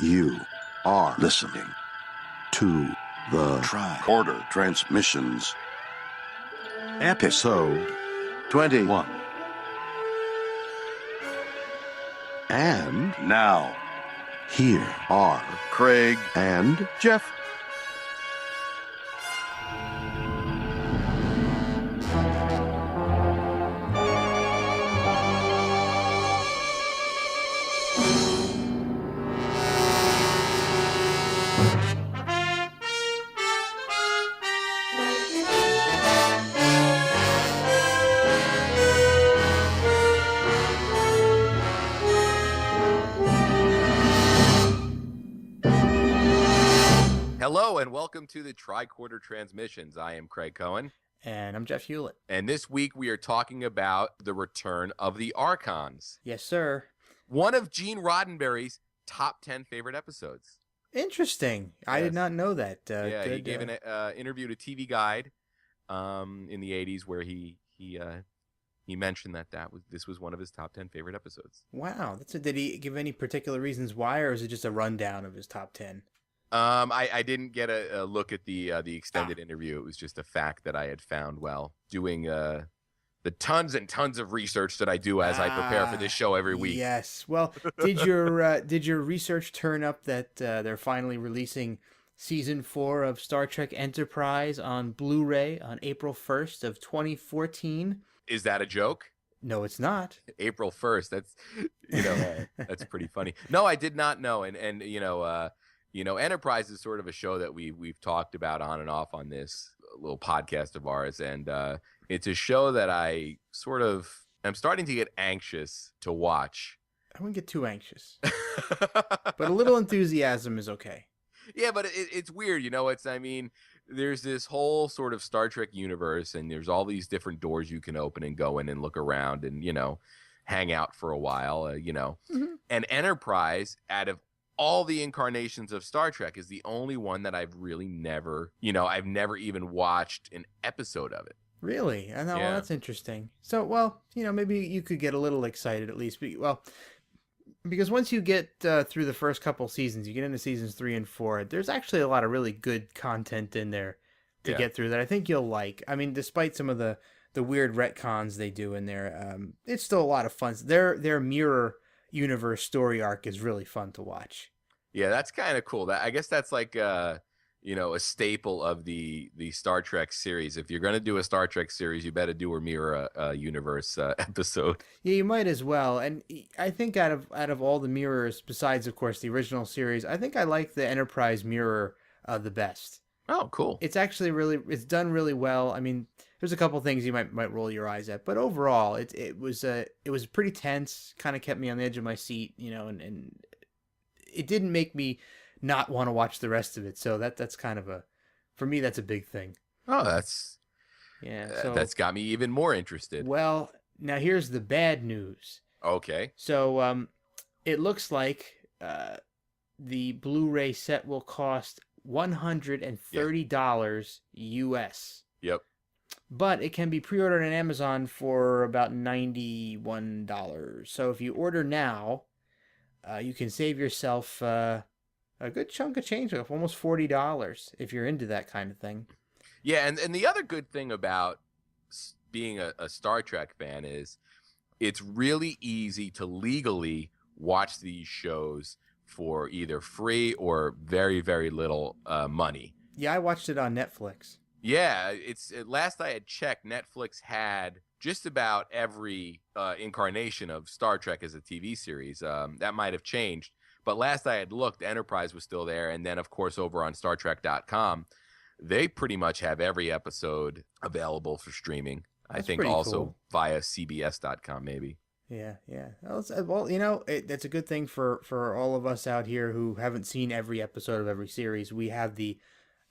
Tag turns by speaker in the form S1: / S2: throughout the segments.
S1: You are listening to the Tricorder Transmissions, ep021. And now, here are Craig and Jeff.
S2: Hello and welcome to the Tricorder Transmissions. I am Craig Cohen.
S3: And I'm Jeff Hewlett.
S2: And this week we are talking about the return of the Archons.
S3: Yes, sir.
S2: One of Gene Roddenberry's top 10 favorite episodes.
S3: Interesting. Yes. I did not know that.
S2: He gave an interview to TV Guide in the 80s where he mentioned that this was one of his top 10 favorite episodes.
S3: Wow. Did he give any particular reasons why, or is it just a rundown of his top 10?
S2: I didn't get a look at the extended interview. It was just a fact that I had found while doing the tons and tons of research that I do as I prepare for this show every week.
S3: Yes. Well, did your research turn up that they're finally releasing season 4 of Star Trek Enterprise on Blu-ray on April 1st of 2014?
S2: Is that a joke?
S3: No, it's not.
S2: April 1st. That's that's pretty funny. No, I did not know, and Enterprise is sort of a show that we've talked about on and off on this little podcast of ours, and it's a show that I'm starting to get anxious to watch.
S3: I wouldn't get too anxious, but a little enthusiasm is okay.
S2: Yeah, but it's weird, there's this whole sort of Star Trek universe, and there's all these different doors you can open and go in and look around and hang out for a while,
S3: Mm-hmm.
S2: And Enterprise, out of all the incarnations of Star Trek, is the only one that I've really never even watched an episode of it.
S3: Really? I know. Yeah. Well, that's interesting. So, maybe you could get a little excited at least. Because once you get through the first couple seasons, you get into seasons 3 and 4, there's actually a lot of really good content in there to get through that I think you'll like. I mean, despite some of the weird retcons they do in there, it's still a lot of fun. Their mirror universe story arc is really fun to watch.
S2: Yeah, that's kind of cool. I guess that's like a staple of the Star Trek series. If you're going to do a Star Trek series, you better do a mirror universe episode.
S3: Yeah, you might as well. And I think out of all the mirrors, besides of course the original series, I think I like the Enterprise mirror the best.
S2: Oh, cool.
S3: It's actually it's done really well. I mean, there's a couple things you might roll your eyes at, but overall, it was pretty tense. Kind of kept me on the edge of my seat, and it didn't make me not want to watch the rest of it. So that's kind of for me, that's a big thing.
S2: Oh, that's got me even more interested.
S3: Well, now here's the bad news.
S2: Okay.
S3: So it looks like the Blu-ray set will cost $130 US.
S2: Yep.
S3: But it can be pre-ordered on Amazon for about $91. So if you order now, you can save yourself a good chunk of change, almost $40 if you're into that kind of thing.
S2: Yeah, and the other good thing about being a Star Trek fan is it's really easy to legally watch these shows for either free or very, very little money.
S3: Yeah, I watched it on Netflix.
S2: Yeah, last I had checked, Netflix had just about every incarnation of Star Trek as a TV series. That might have changed, but last I had looked, Enterprise was still there, and then of course over on StarTrek.com, they pretty much have every episode available for streaming.
S3: That's
S2: I think also
S3: cool.
S2: Via CBS.com maybe.
S3: Yeah. Well, that's a good thing for all of us out here who haven't seen every episode of every series. We have the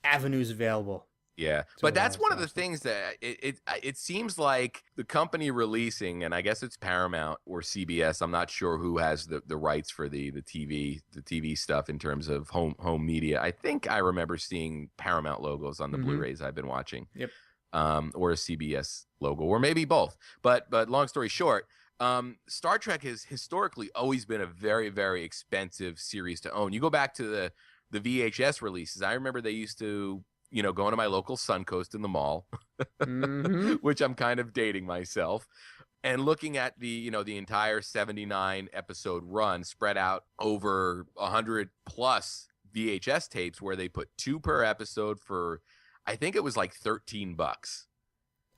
S3: avenues available.
S2: Yeah, but that's one of the things that it seems like the company releasing, and I guess it's Paramount or CBS. I'm not sure who has the rights for the TV stuff in terms of home media. I think I remember seeing Paramount logos on the Blu-rays I've been watching.
S3: Yep.
S2: Or a CBS logo, or maybe both. But long story short, Star Trek has historically always been a very, very expensive series to own. You go back to the VHS releases. I remember they used to, go into my local Suncoast in the mall,
S3: Mm-hmm.
S2: which I'm kind of dating myself, and looking at the entire 79 episode run spread out over 100 plus VHS tapes where they put 2 per episode for, I think it was like $13.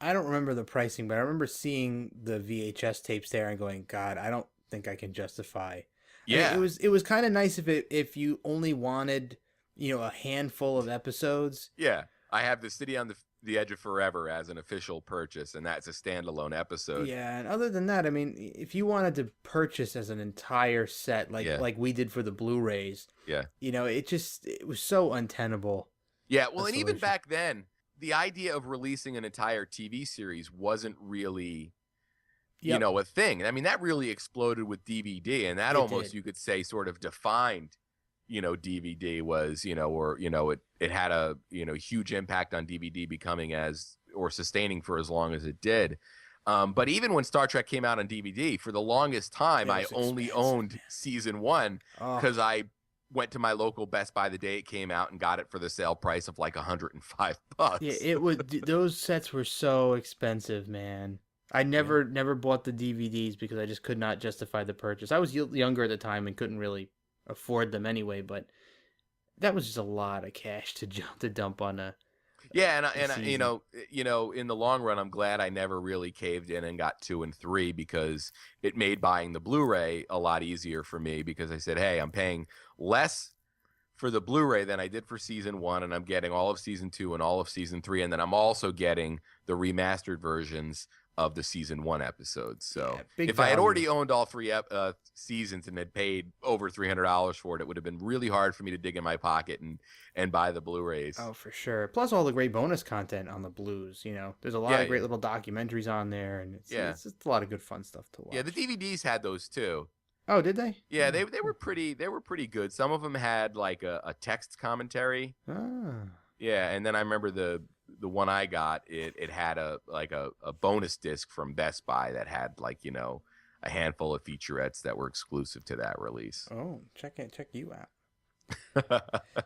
S3: I don't remember the pricing, but I remember seeing the VHS tapes there and going, God, I don't think I can justify.
S2: Yeah.
S3: I mean, it was kind of nice if you only wanted, a handful of episodes.
S2: Yeah. I have the City on the Edge of Forever as an official purchase, and that's a standalone episode.
S3: Yeah, and other than that, I mean, if you wanted to purchase as an entire set, like we did for the Blu-rays,
S2: Yeah.
S3: it was so untenable.
S2: Yeah, well, and even back then, the idea of releasing an entire TV series wasn't really, a thing. I mean, that really exploded with DVD, and that you could say, sort of defined, DVD was, it had a, huge impact on DVD becoming sustaining for as long as it did. But even when Star Trek came out on DVD, for the longest time, I only owned season 1 because I went to my local Best Buy the day it came out and got it for the sale price of like $105.
S3: Yeah, it would. Those sets were so expensive, man. I never bought the DVDs because I just could not justify the purchase. I was younger at the time and couldn't really afford them anyway, but that was just a lot of cash to dump on a.
S2: Yeah, and in the long run, I'm glad I never really caved in and got 2 and 3 because it made buying the Blu-ray a lot easier for me because I said, hey, I'm paying less for the Blu-ray than I did for season 1, and I'm getting all of season 2 and all of season 3, and then I'm also getting the remastered versions of the season 1 episodes. So if I had already owned all 3 seasons and had paid over $300 for it would have been really hard for me to dig in my pocket and buy the Blu-rays.
S3: Oh, for sure. Plus all the great bonus content on the Blues. There's a lot of great little documentaries on there, and it's just a lot of good fun stuff to watch.
S2: Yeah, the DVDs had those too.
S3: Oh, did they?
S2: Yeah, they were pretty good. Some of them had like a text commentary.
S3: Ah.
S2: Yeah, and then I remember the one I got, it had a bonus disc from Best Buy that had a handful of featurettes that were exclusive to that release.
S3: Oh, check you out.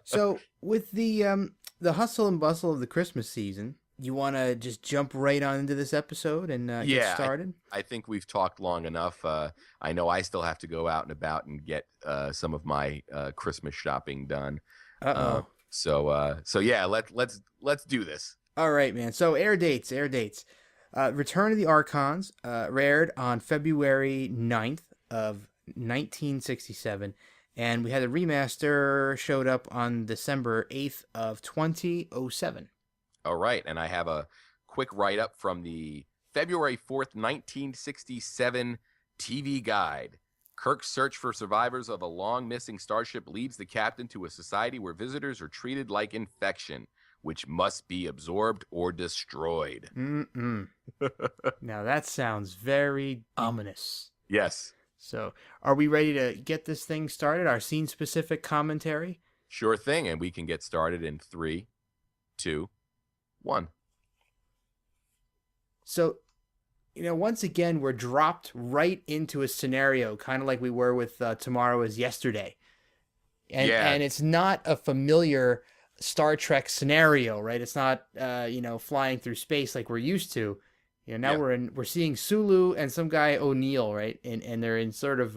S3: So with the hustle and bustle of the Christmas season, you want to just jump right on into this episode and get started?
S2: I think we've talked long enough. I know I still have to go out and about and get some of my Christmas shopping done. So yeah, let's do this.
S3: All right, man. So air dates. Return of the Archons aired on February 9th of 1967, and we had a remaster showed up on December 8th of 2007.
S2: All right, and I have a quick write-up from the February 4th, 1967 TV guide. Kirk's search for survivors of a long-missing starship leads the captain to a society where visitors are treated like infection, which must be absorbed or destroyed.
S3: Now that sounds very ominous.
S2: Yes.
S3: So, are we ready to get this thing started? Our scene-specific commentary?
S2: Sure thing, and we can get started in 3, 2, 1.
S3: So, once again, we're dropped right into a scenario, kind of like we were with Tomorrow is Yesterday. And it's not a familiar Star Trek scenario, right? It's not, flying through space like we're used to. Now we're seeing Sulu and some guy O'Neill, right? And they're in sort of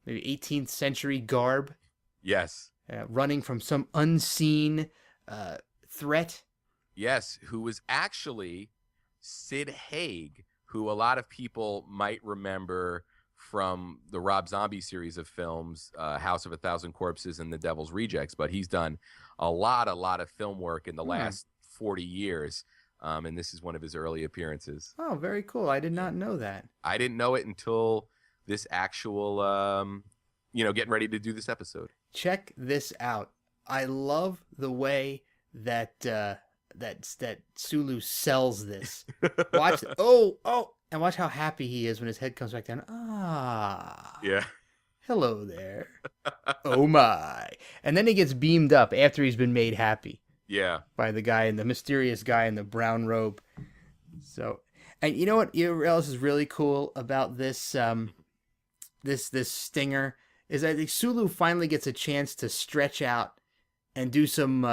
S3: maybe 18th century garb.
S2: Yes.
S3: Running from some unseen threat.
S2: Yes, who was actually Sid Haig, who a lot of people might remember from the Rob Zombie series of films, House of a Thousand Corpses and The Devil's Rejects, but he's done a lot of film work in the last 40 years, and this is one of his early appearances.
S3: Oh, very cool. I did not know that.
S2: I didn't know it until this actual, getting ready to do this episode.
S3: Check this out. I love the way that that Sulu sells this. Watch, and watch how happy he is when his head comes back down. Ah.
S2: Yeah.
S3: Hello there. Oh my. And then he gets beamed up after he's been made happy.
S2: Yeah.
S3: By the mysterious guy in the brown robe. So, And you know what else is really cool about this this stinger is I think Sulu finally gets a chance to stretch out and do some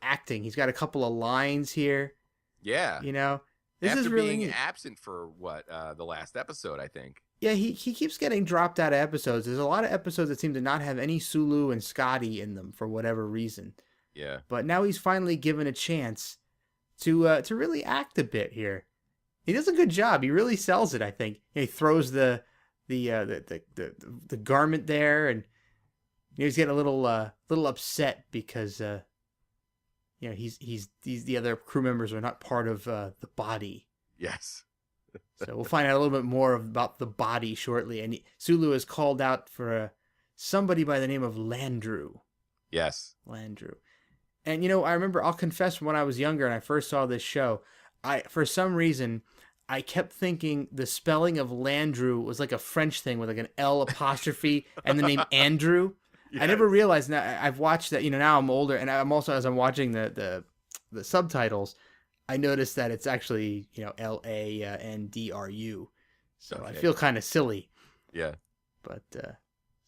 S3: acting. He's got a couple of lines here.
S2: Yeah.
S3: You know, this
S2: After
S3: is really
S2: being
S3: neat.
S2: absent for the last episode, I think.
S3: Yeah, he keeps getting dropped out of episodes. There's a lot of episodes that seem to not have any Sulu and Scotty in them for whatever reason.
S2: Yeah.
S3: But now he's finally given a chance to really act a bit here. He does a good job. He really sells it, I think. He throws the garment there, and he's getting a little upset because he's the other crew members are not part of the body.
S2: Yes.
S3: So we'll find out a little bit more about the body shortly. And Sulu is called out for somebody by the name of Landru.
S2: Yes.
S3: Landru. And I remember, I'll confess, when I was younger and I first saw this show, for some reason I kept thinking the spelling of Landru was like a French thing with like an L apostrophe and the name Andrew. Yes. I never realized. Now I've watched that. Now I'm older, and I'm also, as I'm watching the subtitles, I noticed that it's actually Landru. So okay. I feel kind of silly.
S2: Yeah.
S3: But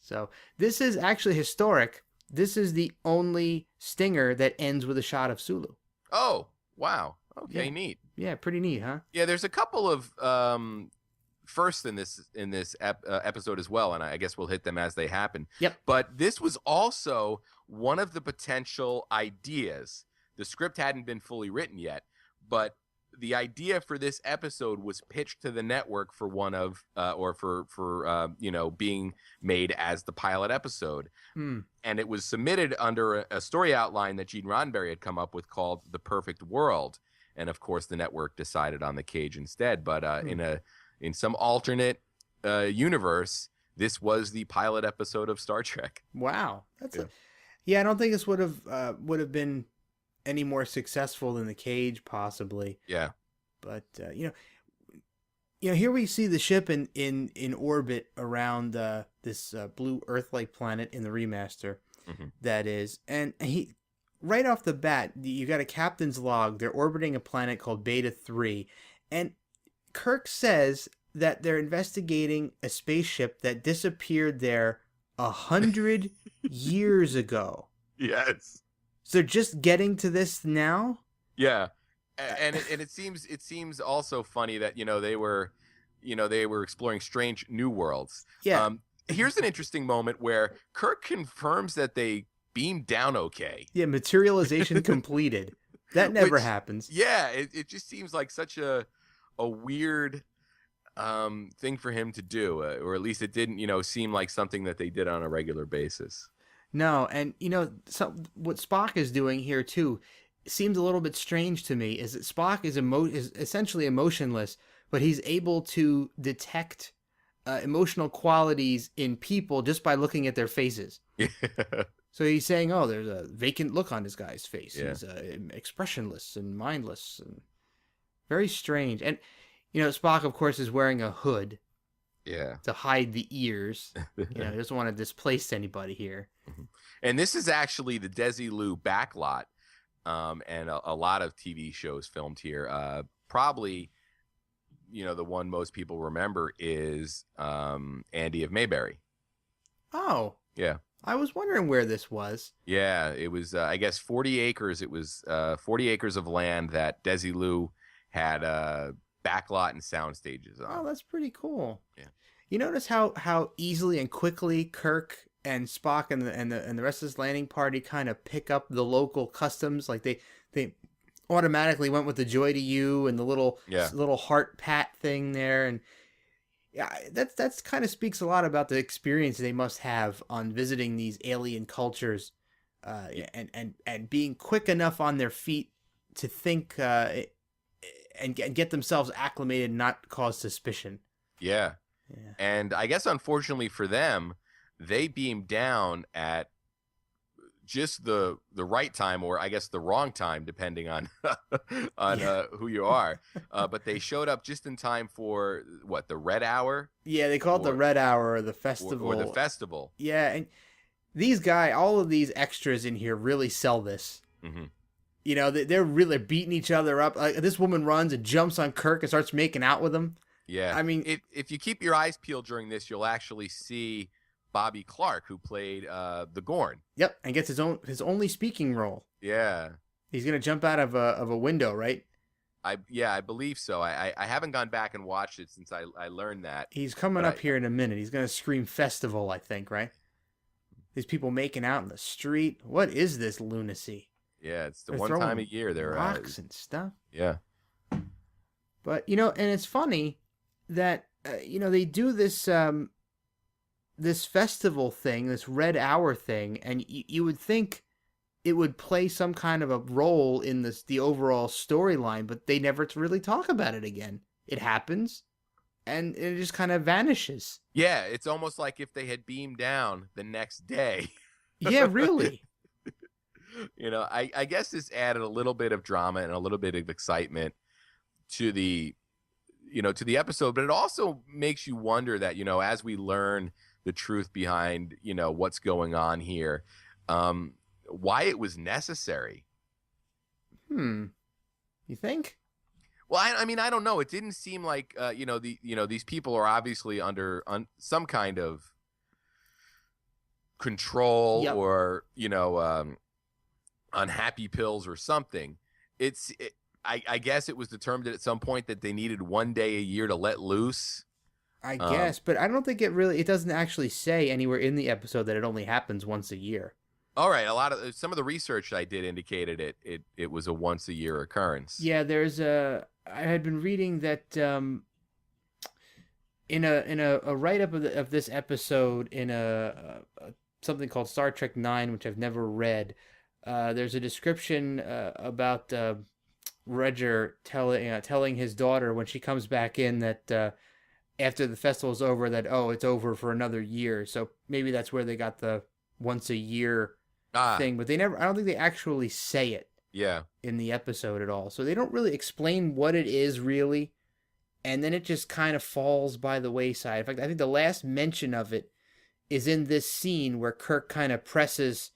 S3: so this is actually historic. This is the only stinger that ends with a shot of Sulu.
S2: Oh, wow. Okay,
S3: yeah.
S2: Neat.
S3: Yeah, pretty neat, huh?
S2: Yeah, there's a couple of firsts in this episode as well, and I guess we'll hit them as they happen.
S3: Yep.
S2: But this was also one of the potential ideas. The script hadn't been fully written yet, but the idea for this episode was pitched to the network for one of being made as the pilot episode. And it was submitted under a story outline that Gene Roddenberry had come up with called The Perfect World. And of course the network decided on The Cage instead, but in some alternate universe, this was the pilot episode of Star Trek.
S3: Wow. I don't think this would have been any more successful than The Cage, possibly.
S2: Yeah.
S3: But here we see the ship in orbit around this blue Earth-like planet in the remaster.
S2: Mm-hmm.
S3: That is, and he right off the bat, you got a captain's log. They're orbiting a planet called Beta 3, and Kirk says that they're investigating a spaceship that disappeared there 100 years ago.
S2: Yes.
S3: So they're just getting to this now?
S2: Yeah. And it seems also funny that they were exploring strange new worlds.
S3: Yeah.
S2: Here's an interesting moment where Kirk confirms that they beamed down okay.
S3: Yeah, materialization completed. That never happens.
S2: Yeah, it just seems like such a weird thing for him to do, or at least it didn't seem like something that they did on a regular basis.
S3: No, and what Spock is doing here too seems a little bit strange to me. Is that Spock is essentially emotionless, but he's able to detect emotional qualities in people just by looking at their faces. So he's saying, "Oh, there's a vacant look on this guy's face. Yeah. He's expressionless and mindless and very strange." And Spock, of course, is wearing a hood.
S2: Yeah.
S3: To hide the ears. He doesn't want to displace anybody here.
S2: Mm-hmm. And this is actually the Desilu backlot, and a lot of TV shows filmed here. Probably, the one most people remember is Andy of Mayberry.
S3: Oh.
S2: Yeah.
S3: I was wondering where this was.
S2: Yeah, it was, I guess, 40 acres. It was 40 acres of land that Desilu had backlot and sound stages on.
S3: Oh, that's pretty cool.
S2: Yeah.
S3: You notice how easily and quickly Kirk and Spock and the rest of this landing party kind of pick up the local customs. Like they automatically went with the joy to you and the little heart pat thing there, and yeah, that's kind of speaks a lot about the experience they must have on visiting these alien cultures, and being quick enough on their feet to think and get themselves acclimated and not cause suspicion.
S2: Yeah. And I guess unfortunately for them, they beamed down at just the right time, or I guess the wrong time, depending on who you are. But they showed up just in time for the Red Hour?
S3: Yeah, they call it the Red Hour or the festival.
S2: Or the festival.
S3: Yeah, and all of these extras in here really sell this.
S2: Mm-hmm.
S3: You know, they're really beating each other up. This woman runs and jumps on Kirk and starts making out with him.
S2: Yeah.
S3: I mean,
S2: if you keep your eyes peeled during this, you'll actually see Bobby Clark, who played the Gorn.
S3: Yep, and gets his only speaking role.
S2: Yeah.
S3: He's gonna jump out of a window, right?
S2: I believe so. I haven't gone back and watched it since I learned that.
S3: He's coming up here in a minute. He's gonna scream festival, I think, right? These people making out in the street. What is this lunacy?
S2: Yeah, it's the
S3: They're
S2: one time a year they're
S3: rocks and stuff.
S2: Yeah.
S3: But and it's funny that they do this this festival thing, this Red Hour thing, and you would think it would play some kind of a role in the overall storyline, but they never really talk about it again. It happens, and it just kind of vanishes.
S2: Yeah, it's almost like if they had beamed down the next day.
S3: Yeah, really.
S2: I guess this added a little bit of drama and a little bit of excitement to the episode, but it also makes you wonder that, as we learn the truth behind, what's going on here, why it was necessary.
S3: You think?
S2: Well, I mean, I don't know. It didn't seem like, these people are obviously under some kind of control. Yep. Or, unhappy pills or something. I guess it was determined at some point that they needed 1 day a year to let loose.
S3: I guess, but I don't think it doesn't actually say anywhere in the episode that it only happens once a year.
S2: All right, some of the research I did indicated it was a once a year occurrence.
S3: Yeah, I had been reading that in a write up of this episode in a something called Star Trek 9, which I've never read. There's a description about Roger telling his daughter when she comes back in that after the festival's over that it's over for another year. So maybe that's where they got the once a year thing, but I don't think they actually say it.
S2: Yeah.
S3: In the episode at all. So they don't really explain what it is really, and then it just kind of falls by the wayside. In fact, I think the last mention of it is in this scene where Kirk kind of presses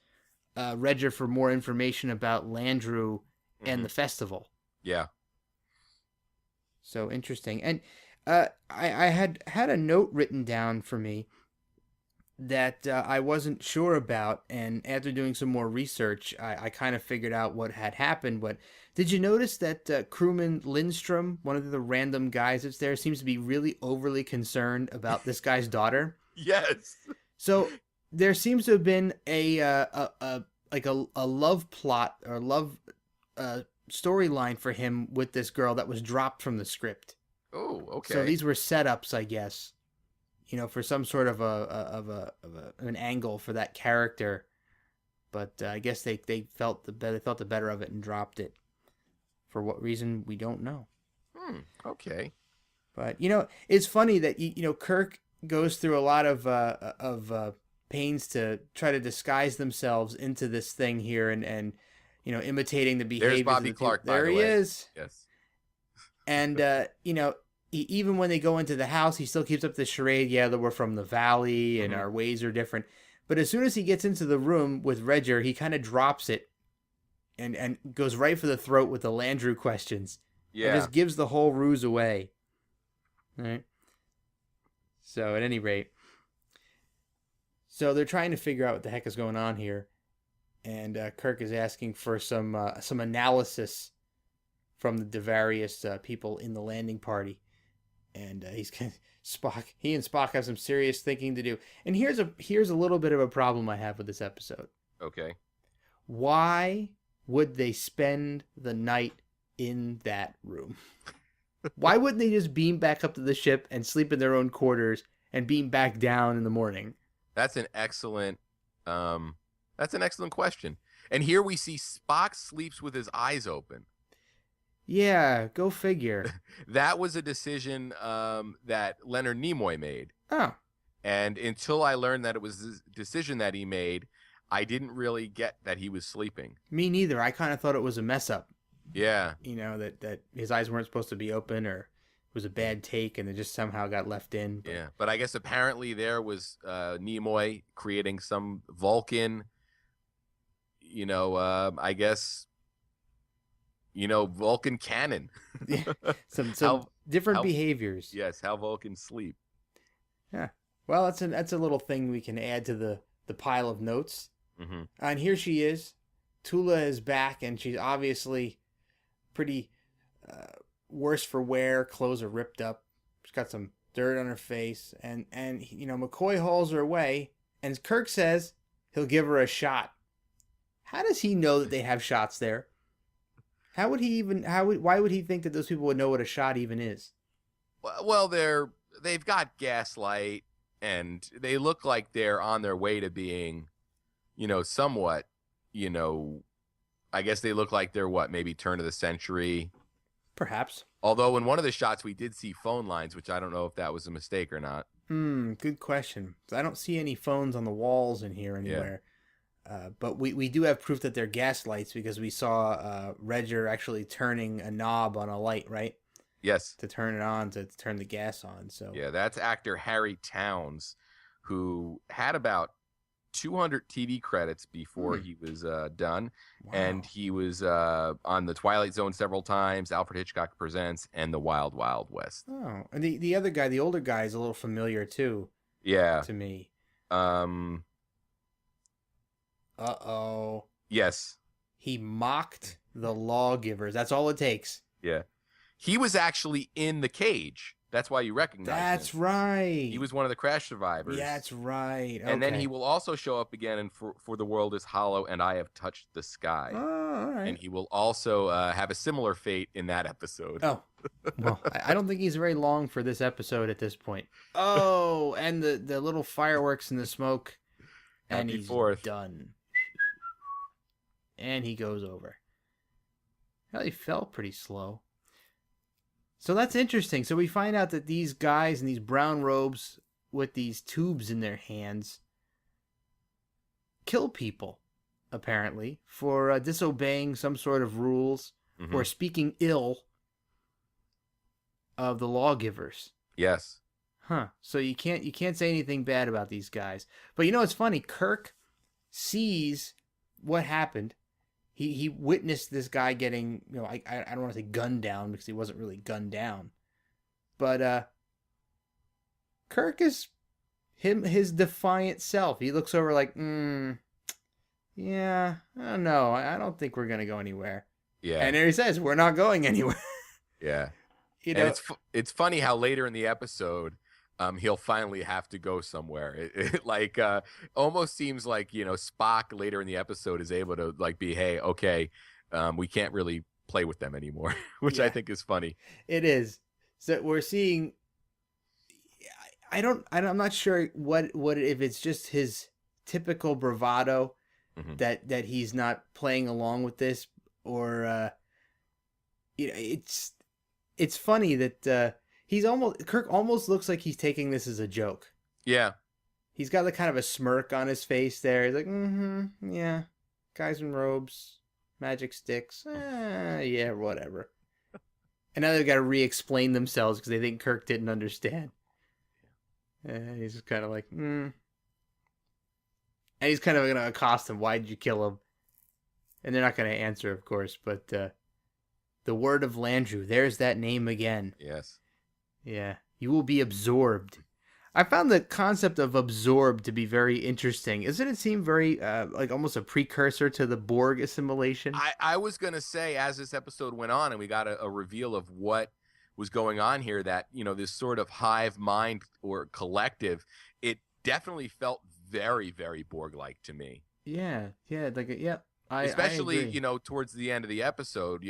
S3: Roger for more information about Landru and the festival.
S2: Yeah.
S3: So interesting. And I had a note written down for me that I wasn't sure about, and after doing some more research, I kind of figured out what had happened. But did you notice that crewman Lindstrom, one of the random guys that's there, seems to be really overly concerned about this guy's daughter?
S2: Yes.
S3: So there seems to have been a love plot or love storyline for him with this girl that was dropped from the script.
S2: Oh, okay.
S3: So these were setups, I guess, for some sort of an angle for that character. But I guess they felt the better of it and dropped it. For what reason, we don't know.
S2: Okay.
S3: But it's funny that Kirk goes through a lot of pains to try to disguise themselves into this thing here and imitating the behavior.
S2: There's Bobby Clark.
S3: There he is.
S2: Yes.
S3: And even when they go into the house, he still keeps up the charade. Yeah, that we're from the valley and our ways are different. But as soon as he gets into the room with Roger, he kind of drops it and goes right for the throat with the Landru questions.
S2: Yeah.
S3: And just gives the whole ruse away. All right. So at any rate, they're trying to figure out what the heck is going on here, and Kirk is asking for some analysis from the various people in the landing party, and Spock. He and Spock have some serious thinking to do. And here's a little bit of a problem I have with this episode.
S2: Okay.
S3: Why would they spend the night in that room? Why wouldn't they just beam back up to the ship and sleep in their own quarters and beam back down in the morning?
S2: That's an excellent question. And here we see Spock sleeps with his eyes open.
S3: Yeah, go figure.
S2: That was a decision that Leonard Nimoy made.
S3: Oh. And
S2: until I learned that it was a decision that he made, I didn't really get that he was sleeping.
S3: Me neither. I kind of thought it was a mess up.
S2: Yeah.
S3: That his eyes weren't supposed to be open, or it was a bad take and it just somehow got left in.
S2: But... Yeah, but I guess apparently there was Nimoy creating some Vulcan, I guess, Vulcan canon.
S3: Yeah, some different behaviors.
S2: Yes, how Vulcans sleep.
S3: Yeah. Well, that's a little thing we can add to the pile of notes.
S2: Mm-hmm.
S3: And here she is. Tula is back, and she's obviously pretty worse for wear. Clothes are ripped up. She's got some dirt on her face, and McCoy hauls her away, and Kirk says he'll give her a shot. How does he know that they have shots there? Why would he think that those people would know what a shot even is?
S2: Well, they've got gaslight, and they look like they're on their way to being, somewhat, I guess they look like they're maybe turn of the century.
S3: Perhaps.
S2: Although in one of the shots we did see phone lines, which I don't know if that was a mistake or not.
S3: Good question. I don't see any phones on the walls in here anywhere. Yeah. But we do have proof that they're gas lights because we saw Redger actually turning a knob on a light, right?
S2: Yes.
S3: To turn it on, to turn the gas on. So
S2: yeah, that's actor Harry Towns, who had about 200 TV credits before he was done. Wow. And he was on The Twilight Zone several times, Alfred Hitchcock Presents, and The Wild Wild West.
S3: Oh, and the other guy, the older guy, is a little familiar too.
S2: Yeah.
S3: To me.
S2: Uh-oh. Yes.
S3: He mocked the lawgivers. That's all it takes.
S2: Yeah. He was actually in the cage. That's why you recognize him.
S3: That's right.
S2: He was one of the crash survivors.
S3: Yeah, that's right. Okay.
S2: And then he will also show up again in For the World is Hollow and I Have Touched the Sky.
S3: Oh, all right.
S2: And he will also have a similar fate in that episode.
S3: Oh. Well, I don't think he's very long for this episode at this point. Oh, and the little fireworks and the smoke. And he's done. And he goes over. Well, he fell pretty slow. So that's interesting. So we find out that these guys in these brown robes with these tubes in their hands kill people, apparently, for disobeying some sort of rules or speaking ill of the lawgivers.
S2: Yes.
S3: Huh. So you can't say anything bad about these guys. But it's funny. Kirk sees what happened. He witnessed this guy getting, I don't want to say gunned down because he wasn't really gunned down. But Kirk is his defiant self. He looks over like, yeah, I don't know. I don't think we're going to go anywhere.
S2: Yeah.
S3: And there he says, we're not going anywhere.
S2: Yeah. And it's funny how later in the episode, he'll finally have to go somewhere. It almost seems like, Spock later in the episode is able to be, hey, okay, we can't really play with them anymore, which I think is funny.
S3: It is. So we're seeing, I'm not sure what if it's just his typical bravado that he's not playing along with this, or it's funny that Kirk almost looks like he's taking this as a joke.
S2: Yeah.
S3: He's got kind of a smirk on his face there. He's like, yeah, guys in robes, magic sticks, yeah, whatever. And now they've got to re-explain themselves because they think Kirk didn't understand. He's just kind of like, And he's kind of going to accost him. Why did you kill him? And they're not going to answer, of course, but the word of Landru, there's that name again.
S2: Yes.
S3: Yeah, you will be absorbed. I found the concept of absorbed to be very interesting. Doesn't it seem very almost a precursor to the Borg assimilation?
S2: I was going to say, as this episode went on and we got a reveal of what was going on here, that, this sort of hive mind or collective, it definitely felt very, very Borg-like to me.
S3: Yeah.
S2: Especially,
S3: I agree.
S2: Towards the end of the episode,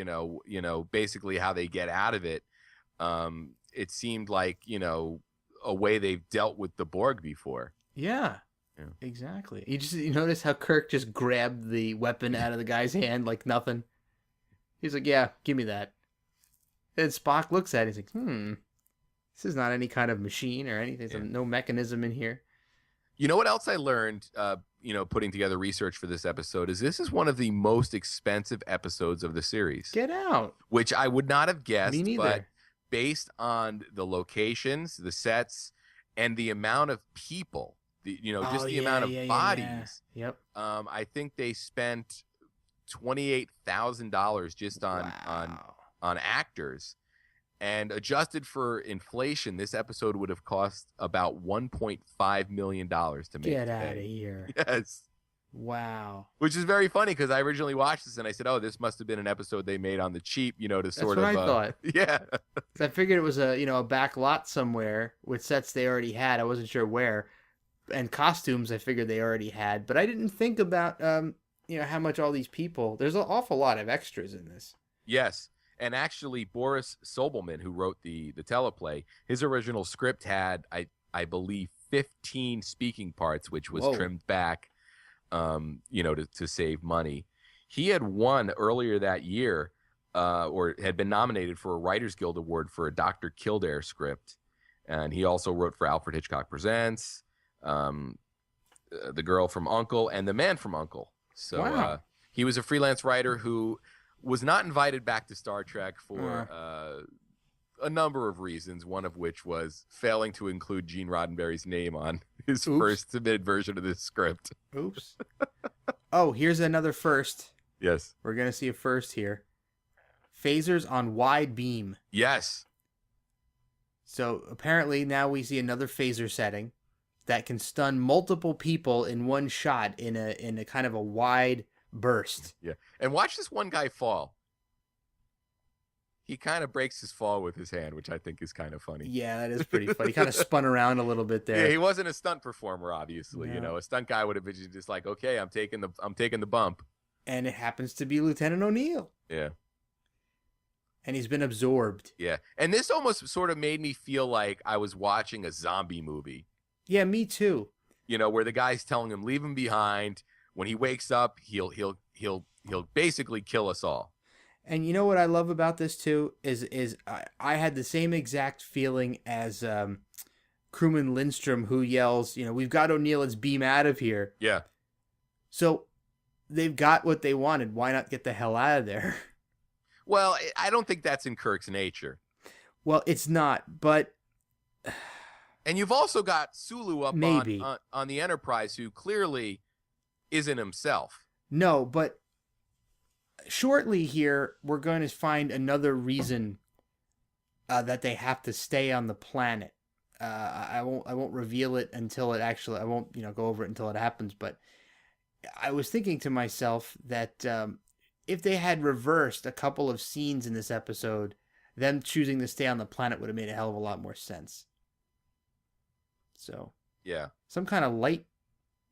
S2: basically how they get out of it. It seemed like, a way they've dealt with the Borg before.
S3: Yeah, exactly. You notice how Kirk just grabbed the weapon out of the guy's hand like nothing. He's like, yeah, give me that. And Spock looks at it. He's like, this is not any kind of machine or anything. There's no mechanism in here.
S2: You know what else I learned, putting together research for this episode is this is one of the most expensive episodes of the series.
S3: Get out.
S2: Which I would not have guessed.
S3: Me neither.
S2: But based on the locations, the sets, and the amount of people, the amount of bodies.
S3: Yeah. Yep.
S2: I think they spent $28,000 just on actors. And adjusted for inflation, this episode would have cost about $1.5 million to make.
S3: Get out of here.
S2: Yes.
S3: Wow.
S2: Which is very funny because I originally watched this and I said, oh, this must have been an episode they made on the cheap, to
S3: That's
S2: sort
S3: what
S2: of.
S3: I thought.
S2: Yeah.
S3: I figured it was a back lot somewhere with sets they already had. I wasn't sure where. And costumes I figured they already had. But I didn't think about, how much all these people. There's an awful lot of extras in this.
S2: Yes. And actually, Boris Sobelman, who wrote the teleplay, his original script had, I believe, 15 speaking parts, which was trimmed back, to save money. He had won earlier that year, or had been nominated for a Writers Guild Award for a Dr. Kildare script. And he also wrote for Alfred Hitchcock Presents, The Girl from U.N.C.L.E., and The Man from U.N.C.L.E. So he was a freelance writer who was not invited back to Star Trek for a number of reasons, one of which was failing to include Gene Roddenberry's name on his first submitted version of this script.
S3: Oops. Oh, here's another first.
S2: Yes.
S3: We're going to see a first here. Phasers on wide beam.
S2: Yes.
S3: So apparently now we see another phaser setting that can stun multiple people in one shot in a kind of a wide burst.
S2: Yeah. And watch this one guy fall. He kind of breaks his fall with his hand, which I think is kind of funny.
S3: Yeah, that is pretty funny. He kind of spun around a little bit there.
S2: Yeah, he wasn't a stunt performer, obviously.
S3: No.
S2: A stunt guy would have been just like, okay, I'm taking the bump.
S3: And it happens to be Lieutenant O'Neill.
S2: Yeah.
S3: And he's been absorbed.
S2: Yeah. And this almost sort of made me feel like I was watching a zombie movie.
S3: Yeah, me too.
S2: Where the guy's telling him, leave him behind. When he wakes up, he'll basically kill us all.
S3: And you know what I love about this too is I had the same exact feeling as crewman Lindstrom, who yells, we've got O'Neill, let's beam out of here.
S2: Yeah.
S3: So they've got what they wanted. Why not get the hell out of there?
S2: Well, I don't think that's in Kirk's nature.
S3: Well, it's not, but...
S2: And you've also got Sulu up
S3: maybe
S2: on the Enterprise, who clearly isn't himself.
S3: No, but shortly here, we're going to find another reason that they have to stay on the planet. I won't reveal it until it actually... I won't go over it until it happens, but I was thinking to myself that if they had reversed a couple of scenes in this episode, them choosing to stay on the planet would have made a hell of a lot more sense. So,
S2: yeah,
S3: some kind of light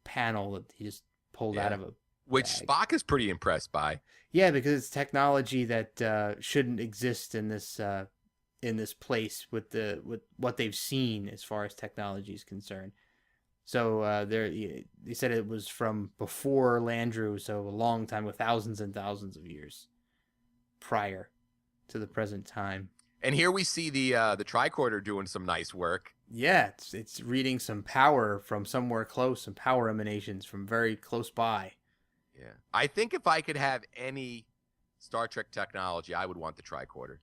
S3: panel that he just pulled out of a
S2: which
S3: bag.
S2: Spock is pretty impressed by.
S3: Yeah, because it's technology that shouldn't exist in this place with what they've seen as far as technology is concerned. So they said it was from before Landru, so a long time, with thousands and thousands of years prior to the present time.
S2: And here we see the tricorder doing some nice work.
S3: Yeah, it's reading some power from somewhere close, some power emanations from very close by.
S2: Yeah. I think if I could have any Star Trek technology, I would want the tricorder.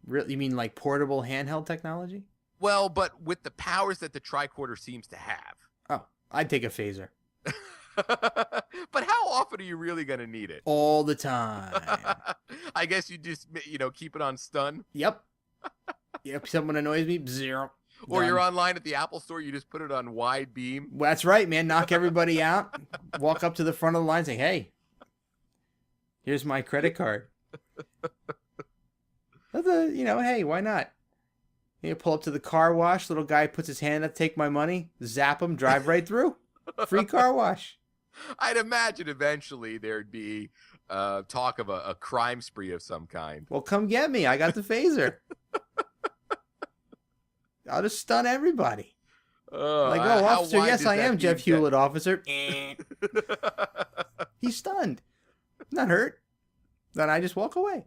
S3: Really? You mean like portable handheld technology?
S2: Well, but with the powers that the tricorder seems to have.
S3: Oh, I'd take a phaser.
S2: But how often are you really going to need it?
S3: All the time.
S2: I guess you just, keep it on stun.
S3: Yep. Yep. Someone annoys me, zero.
S2: Or
S3: Done.
S2: you're online at the Apple Store, you just put it on wide beam.
S3: Well, that's right, man. Knock everybody out. Walk up to the front of the line and say, hey, here's my credit card. Hey, why not? Pull up to the car wash. Little guy puts his hand up, take my money, zap him, drive right through. Free car wash.
S2: I'd imagine eventually there'd be talk of a crime spree of some kind.
S3: Well, come get me. I got the phaser. I'll just stun everybody. Officer, yes, I am Jeff Hewlett, officer. He's stunned. Not hurt. Then I just walk away.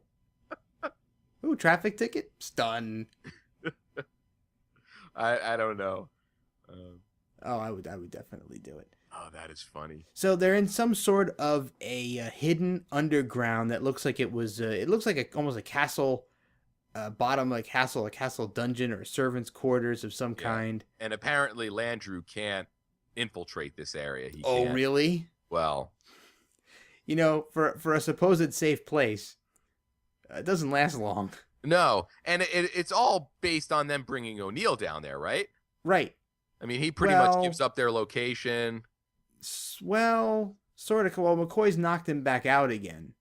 S3: Ooh, traffic ticket? Stun.
S2: I don't know.
S3: I would definitely do it.
S2: Oh, that is funny.
S3: So they're in some sort of a hidden underground that looks like it was. It looks like almost a castle. Bottom like a castle dungeon or servants' quarters of some kind.
S2: And apparently Landru can't infiltrate this area. He
S3: oh,
S2: can't.
S3: Really?
S2: Well,
S3: for a supposed safe place, it doesn't last long.
S2: No, and it's all based on them bringing O'Neill down there, right?
S3: Right.
S2: I mean, he pretty much gives up their location.
S3: Well, sort of. Well, McCoy's knocked him back out again.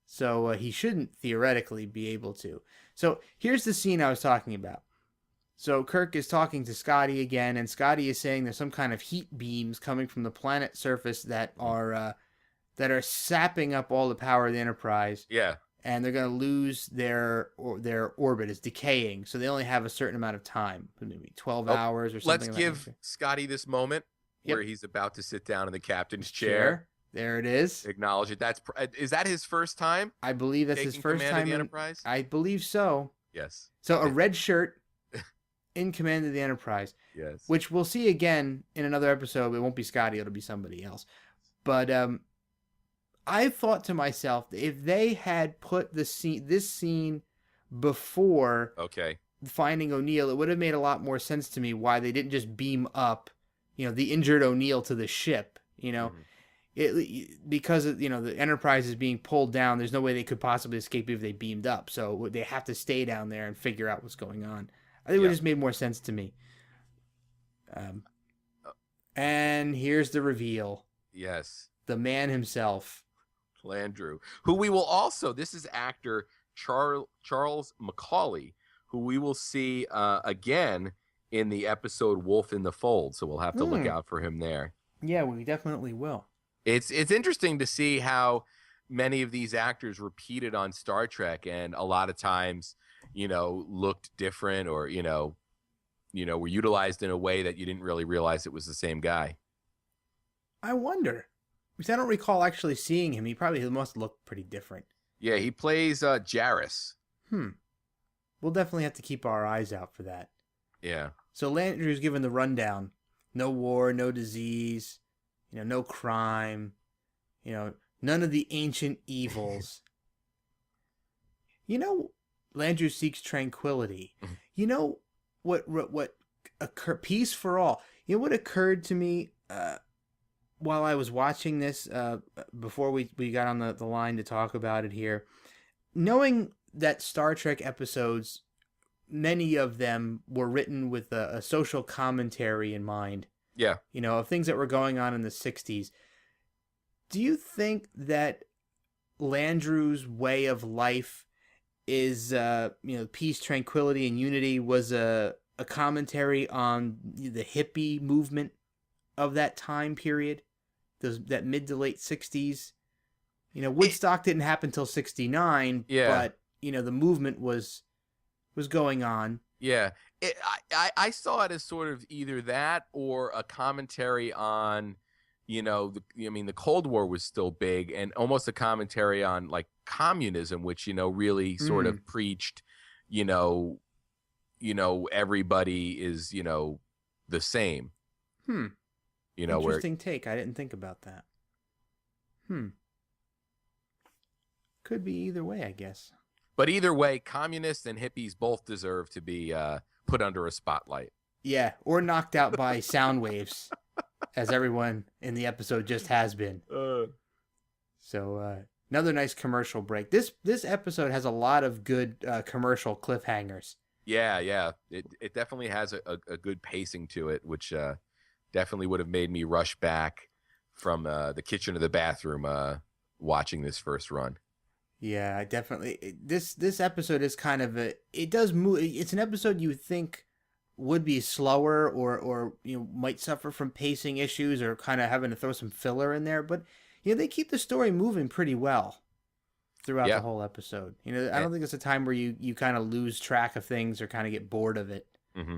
S3: So he shouldn't theoretically be able to. So here's the scene I was talking about. So Kirk is talking to Scotty again, and Scotty is saying there's some kind of heat beams coming from the planet surface that are sapping up all the power of the Enterprise.
S2: Yeah.
S3: And they're going to lose their orbit. Is decaying, so they only have a certain amount of time, maybe 12 hours or something.
S2: Let's give Scotty this moment where he's about to sit down in the captain's chair.
S3: There it is.
S2: Acknowledge it. Is that his first time?
S3: I believe that's his first time
S2: in the Enterprise.
S3: I believe so.
S2: Yes.
S3: So a red shirt in command of the Enterprise.
S2: Yes.
S3: Which we'll see again in another episode. It won't be Scotty. It'll be somebody else. But I thought to myself, if they had put this scene before finding O'Neill, it would have made a lot more sense to me why they didn't just beam up, the injured O'Neill to the ship, because the Enterprise is being pulled down. There's no way they could possibly escape if they beamed up. So they have to stay down there and figure out what's going on. I think it would just made more sense to me. And here's the reveal.
S2: Yes.
S3: The man himself.
S2: Landru, who we will also, this is actor Charles Macaulay, who we will see again in the episode Wolf in the Fold. So we'll have to look out for him there.
S3: Yeah, we definitely will.
S2: It's interesting to see how many of these actors repeated on Star Trek, and a lot of times, looked different, or were utilized in a way that you didn't really realize it was the same guy.
S3: I wonder, because I don't recall actually seeing him. He must look pretty different.
S2: Yeah, he plays Jarrus.
S3: We'll definitely have to keep our eyes out for that.
S2: Yeah.
S3: So Landru's given the rundown. No war, no disease, no crime, none of the ancient evils. Landru seeks tranquility. What peace for all. What occurred to me while I was watching this, before we got on the line to talk about it here, knowing that Star Trek episodes, many of them were written with a social commentary in mind.
S2: Yeah.
S3: Of things that were going on in the 60s. Do you think that Landru's way of life is, peace, tranquility, and unity was a commentary on the hippie movement of that time period? That mid to late 60s? Woodstock didn't happen till 69, but, the movement was going on.
S2: Yeah. I saw it as sort of either that or a commentary on, the Cold War was still big, and almost a commentary on like communism, which, really sort of preached, everybody is, the same.
S3: Interesting take. I didn't think about that. Could be either way, I guess.
S2: But either way, communists and hippies both deserve to be put under a spotlight.
S3: Yeah, or knocked out by sound waves, as everyone in the episode just has been. So another nice commercial break. This episode has a lot of good commercial cliffhangers.
S2: Yeah. It definitely has a good pacing to it, which definitely would have made me rush back from the kitchen to the bathroom watching this first run.
S3: Yeah, definitely. This episode is kind of it does move. It's an episode you would think would be slower or might suffer from pacing issues or kind of having to throw some filler in there, but they keep the story moving pretty well throughout the whole episode. I don't think it's a time where you kind of lose track of things or kind of get bored of it.
S2: Mm-hmm.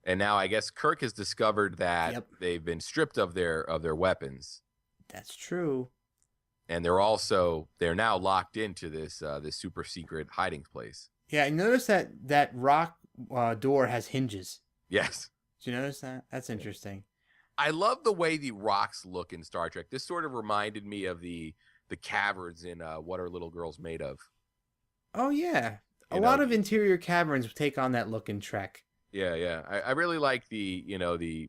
S2: And now I guess Kirk has discovered that they've been stripped of their weapons.
S3: That's true.
S2: And they're now locked into this super secret hiding place.
S3: Yeah, and notice that rock door has hinges.
S2: Yes.
S3: Did you notice that? That's interesting.
S2: I love the way the rocks look in Star Trek. This sort of reminded me of the caverns in What Are Little Girls Made Of?
S3: Oh, yeah. A lot of interior caverns take on that look in Trek.
S2: Yeah. I really like the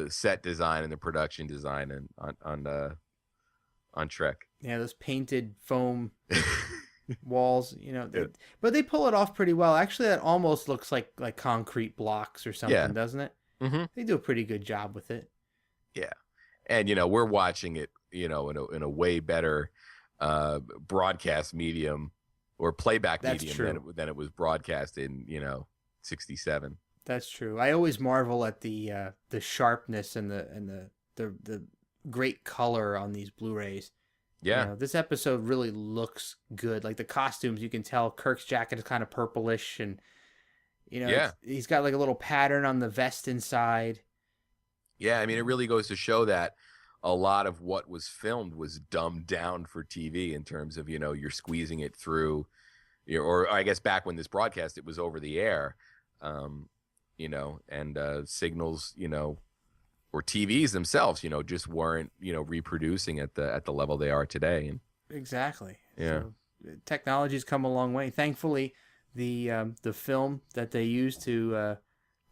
S2: set design and the production design and on Trek.
S3: Yeah, those painted foam walls, but they pull it off pretty well. Actually, that almost looks like concrete blocks or something, doesn't it?
S2: Mm-hmm.
S3: They do a pretty good job with it.
S2: Yeah, and we're watching it, in a way better broadcast medium or playback medium than it was broadcast in 67.
S3: That's true. I always marvel at the sharpness and the great color on these Blu-rays.
S2: Yeah.
S3: This episode really looks good. Like the costumes, you can tell Kirk's jacket is kind of purplish, and he's got like a little pattern on the vest inside.
S2: Yeah, I mean, it really goes to show that a lot of what was filmed was dumbed down for TV in terms of, you're squeezing it through, or I guess back when this broadcast, it was over the air, and signals, or TVs themselves, just weren't, reproducing at the level they are today. And
S3: exactly.
S2: Yeah.
S3: So, technology's come a long way. Thankfully, the film that they used to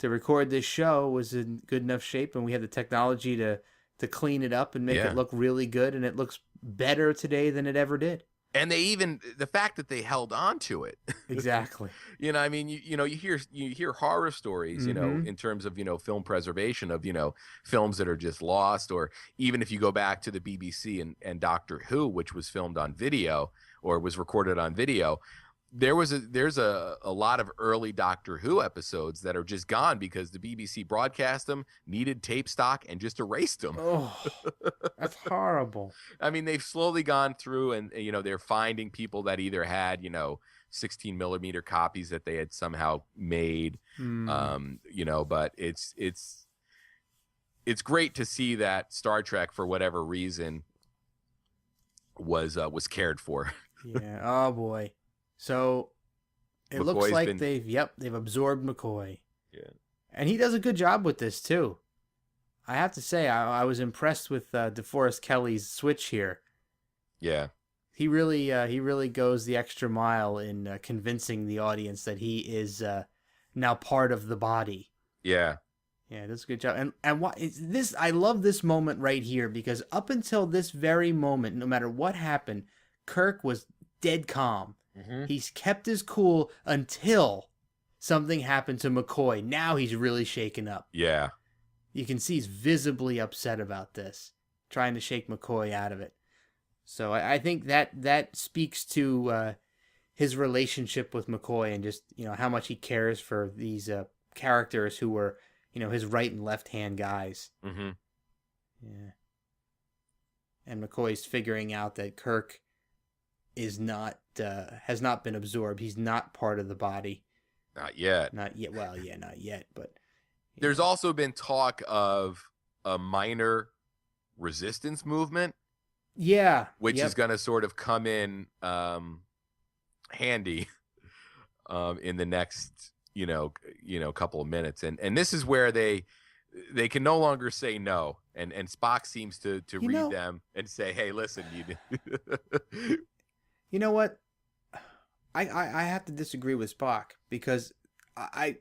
S3: record this show was in good enough shape, and we had the technology to clean it up and make it look really good, and it looks better today than it ever did.
S2: And the fact that they held on to it.
S3: Exactly.
S2: I mean, you hear horror stories, in terms of, film preservation of, films that are just lost, or even if you go back to the BBC and Doctor Who, which was filmed on video or was recorded on video, there's a lot of early Doctor Who episodes that are just gone because the BBC broadcast them, needed tape stock, and just erased them.
S3: Oh, that's horrible.
S2: I mean, they've slowly gone through and, they're finding people that either had, 16 millimeter copies that they had somehow made, but it's great to see that Star Trek, for whatever reason, was cared for.
S3: Yeah. Oh boy. So it looks like they've absorbed McCoy.
S2: Yeah.
S3: And he does a good job with this too. I have to say, I was impressed with DeForest Kelley's switch here.
S2: Yeah.
S3: He really goes the extra mile in convincing the audience that he is now part of the body.
S2: Yeah.
S3: Yeah, that's a good job. And what is this? I love this moment right here, because up until this very moment, no matter what happened, Kirk was dead calm.
S2: Mm-hmm.
S3: He's kept his cool until something happened to McCoy. Now he's really shaken up.
S2: Yeah.
S3: You can see he's visibly upset about this, trying to shake McCoy out of it. So I think that speaks to his relationship with McCoy, and just how much he cares for these characters who were his right and left hand guys.
S2: Mm-hmm.
S3: Yeah. And McCoy's figuring out that Kirk is not has not been absorbed. He's not part of the body.
S2: Not yet.
S3: Not yet. Well, yeah, not yet. But
S2: there's also been talk of a minor resistance movement.
S3: Yeah.
S2: Which is going to sort of come in handy in the next couple of minutes, and this is where they can no longer say no, and Spock seems to read them and say, hey, listen,
S3: you know what, I have to disagree with Spock, because I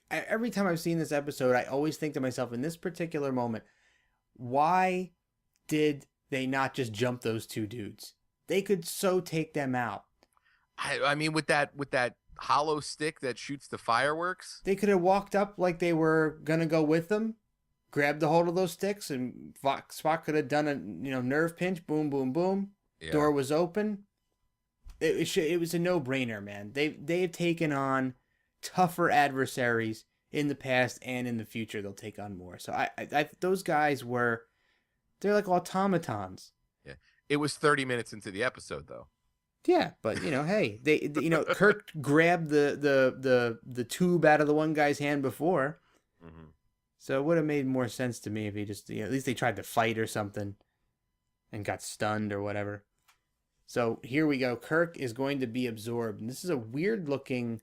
S3: every time I've seen this episode, I always think to myself, in this particular moment, why did they not just jump those two dudes? They could so take them out.
S2: I mean, with that hollow stick that shoots the fireworks,
S3: they could have walked up like they were gonna go with them, grabbed a hold of those sticks, and Spock could have done a nerve pinch. Boom, boom, boom. Yeah. Door was open. It was a no-brainer, man. They've taken on tougher adversaries in the past, and in the future they'll take on more. So I those guys they're like automatons.
S2: Yeah. It was 30 minutes into the episode, though.
S3: Yeah, but hey, they Kirk grabbed the tube out of the one guy's hand before, so it would have made more sense to me if he just at least they tried to fight or something, and got stunned or whatever. So here we go. Kirk is going to be absorbed, and this is a weird looking.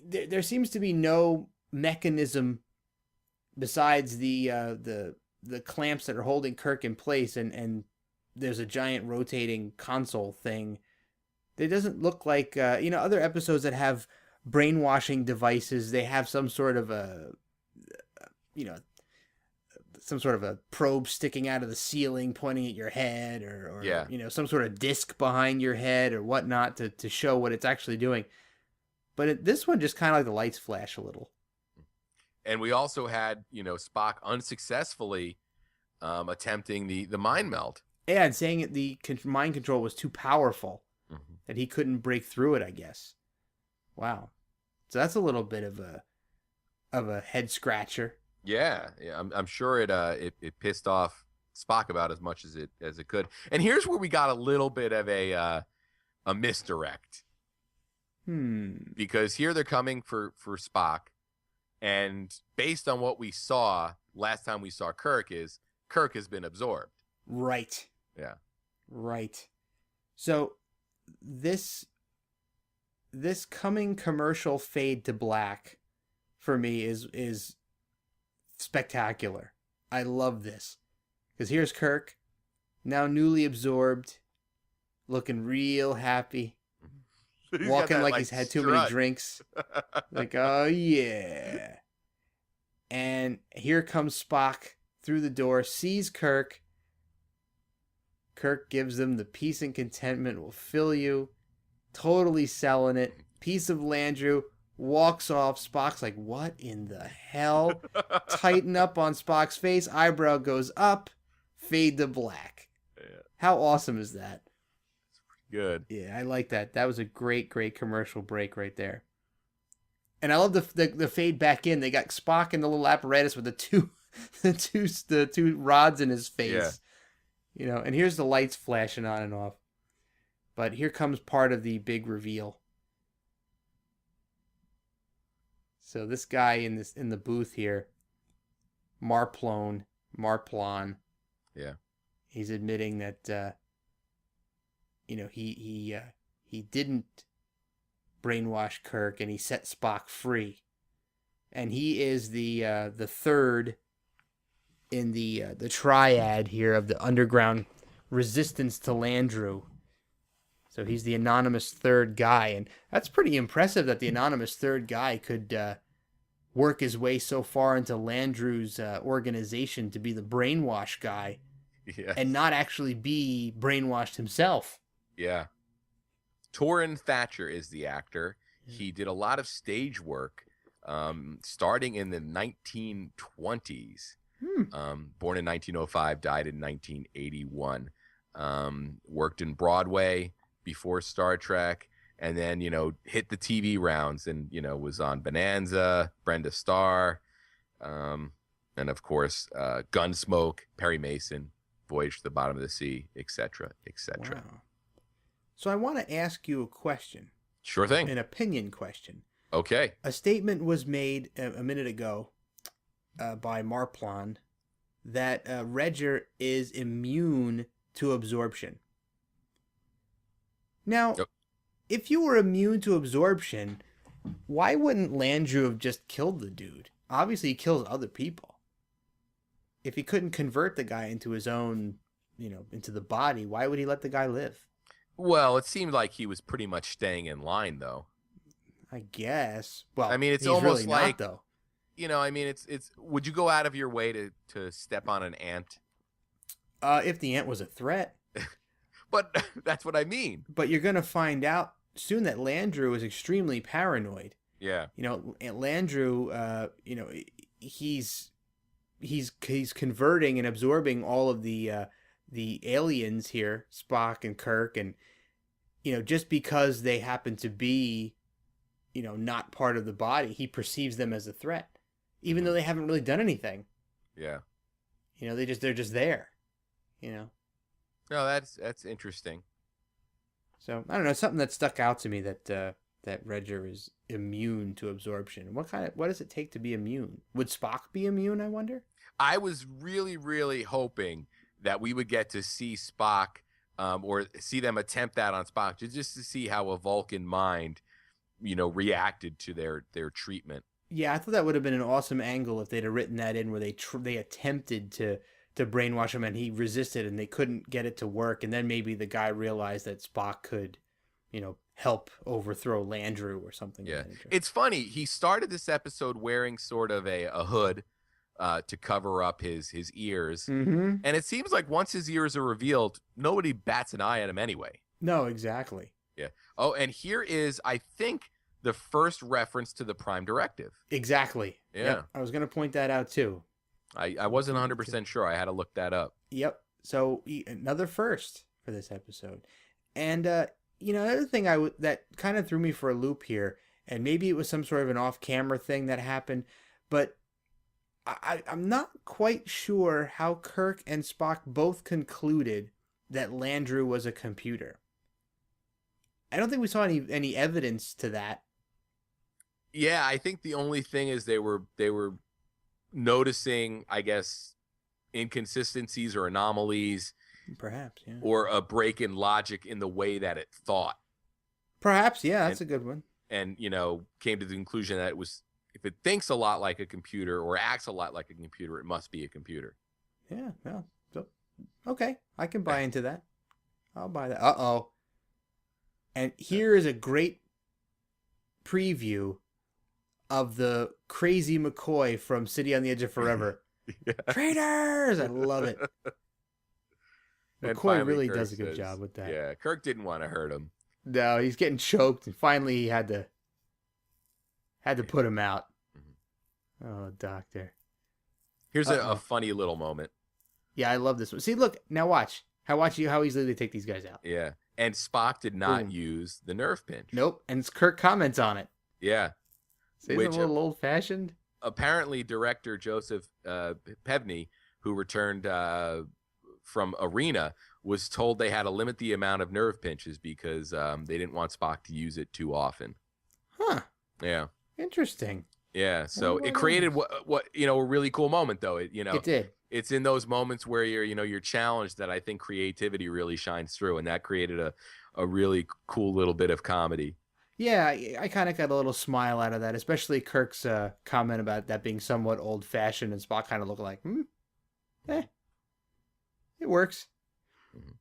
S3: There seems to be no mechanism besides the clamps that are holding Kirk in place, and there's a giant rotating console thing. It doesn't look like other episodes that have brainwashing devices. They have some sort of a some sort of a probe sticking out of the ceiling pointing at your head, or you know, some sort of disc behind your head or whatnot to show what it's actually doing. But this one just kind of like the lights flash a little.
S2: And we also had, you know, Spock unsuccessfully attempting the mind meld.
S3: Yeah, and saying the mind control was too powerful, that he couldn't break through it, I guess. Wow. So that's a little bit of a head scratcher.
S2: Yeah, I'm sure it pissed off Spock about as much as it could. And here's where we got a little bit of a misdirect. Because here they're coming for Spock, and based on what we saw last time we saw Kirk has been absorbed.
S3: Right.
S2: Yeah.
S3: Right. So this coming commercial fade to black for me is spectacular. I love this. Because here's Kirk, now newly absorbed, looking real happy. Walking like he's had too many drinks. Like, oh yeah. And here comes Spock through the door, sees Kirk. Kirk gives them the peace and contentment will fill you. Totally selling it. Piece of Landru, walks off. Spock's like, what in the hell? Tighten up on Spock's face. Eyebrow goes up. Fade to black. Yeah. How awesome is that?
S2: Good.
S3: Yeah, I like that. That was a great commercial break right there. And I love the fade back in. They got Spock in the little apparatus with the two rods in his face. Yeah. You know, and here's the lights flashing on and off. But here comes part of the big reveal. So this guy in the booth here, Marplon.
S2: Yeah.
S3: He's admitting that you know, he didn't brainwash Kirk, and he set Spock free. And he is the third in the triad here of the underground resistance to Landru. So he's the anonymous third guy, and that's pretty impressive that the anonymous third guy could work his way so far into Landru's organization to be the brainwash guy, yes, and not actually be brainwashed himself.
S2: Yeah. Torrin Thatcher is the actor. He did a lot of stage work starting in the 1920s. Born in 1905, died in 1981. Worked in Broadway before Star Trek, and then, you know, hit the TV rounds and, you know, was on Bonanza, Brenda Starr, and of course, Gunsmoke, Perry Mason, Voyage to the Bottom of the Sea, etc., etc. Wow.
S3: So I want to ask you a question.
S2: Sure thing.
S3: An opinion question.
S2: Okay.
S3: A statement was made a minute ago by Marplon that Redger is immune to absorption. Now, if you were immune to absorption, why wouldn't Landru have just killed the dude? Obviously, he kills other people. If he couldn't convert the guy into his own, you know, into the body, why would he let the guy live?
S2: Well, it seemed like he was pretty much staying in line, though.
S3: I guess. Well,
S2: I mean, it's almost
S3: really
S2: like,
S3: not, though.
S2: You know, I mean, it's. Would you go out of your way to step on an ant?
S3: If the ant was a threat.
S2: But that's what I mean.
S3: But you're gonna find out soon that Landru is extremely paranoid.
S2: Yeah.
S3: You know, Landru, you know, he's converting and absorbing all of the aliens here, Spock and Kirk, and, you know, just because they happen to be, you know, not part of the body, he perceives them as a threat, even though they haven't really done anything.
S2: Yeah.
S3: You know, they're just there, you know.
S2: No, that's interesting.
S3: So I don't know, something that stuck out to me that Redger is immune to absorption. What does it take to be immune? Would Spock be immune, I wonder?
S2: I was really, really hoping that we would get to see Spock, or see them attempt that on Spock, just to see how a Vulcan mind, you know, reacted to their treatment.
S3: Yeah, I thought that would have been an awesome angle if they'd have written that in, where they attempted to brainwash him and he resisted and they couldn't get it to work, and then maybe the guy realized that Spock could, you know, help overthrow Landru or something.
S2: Yeah, it's funny. He started this episode wearing sort of a hood, to cover up his ears.
S3: Mm-hmm.
S2: And it seems like once his ears are revealed, nobody bats an eye at him anyway.
S3: No, exactly.
S2: Yeah. Oh, and here is, I think, the first reference to the Prime Directive.
S3: Exactly.
S2: Yeah.
S3: Yep. I was going to point that out too.
S2: I wasn't 100% sure. I had to look that up.
S3: Yep. So another first for this episode. And, another thing that kind of threw me for a loop here, and maybe it was some sort of an off-camera thing that happened, but I'm not quite sure how Kirk and Spock both concluded that Landru was a computer. I don't think we saw any evidence to that.
S2: Yeah, I think the only thing is they were noticing, I guess, inconsistencies or anomalies.
S3: Perhaps, yeah.
S2: Or a break in logic in the way that it thought.
S3: Perhaps, yeah, that's a good one.
S2: And, came to the conclusion that if it thinks a lot like a computer or acts a lot like a computer, it must be a computer.
S3: Yeah, well, okay, I can buy into that. I'll buy that. Uh-oh. And here is a great preview of the crazy McCoy from City on the Edge of Forever.
S2: Yeah.
S3: Traitors! I love it. McCoy really does a good job with that.
S2: Yeah, Kirk didn't want to hurt him.
S3: No, he's getting choked, and finally he had to put him out. Mm-hmm. Oh, Doctor.
S2: Here's a funny little moment.
S3: Yeah, I love this one. See, look, now watch how easily they take these guys out.
S2: Yeah, and Spock did not use the nerve pinch.
S3: Nope, and Kirk comments on it.
S2: Yeah.
S3: So he's a little old-fashioned.
S2: Apparently, director Joseph Pevney, who returned from Arena, was told they had to limit the amount of nerve pinches because they didn't want Spock to use it too often.
S3: Huh.
S2: Yeah.
S3: Interesting.
S2: Yeah. So it created what a really cool moment, though. It
S3: did.
S2: It's in those moments where you're challenged that I think creativity really shines through, and that created a really cool little bit of comedy.
S3: Yeah, I kind of got a little smile out of that, especially Kirk's comment about that being somewhat old-fashioned, and Spock kind of looked like, it works. Mm-hmm.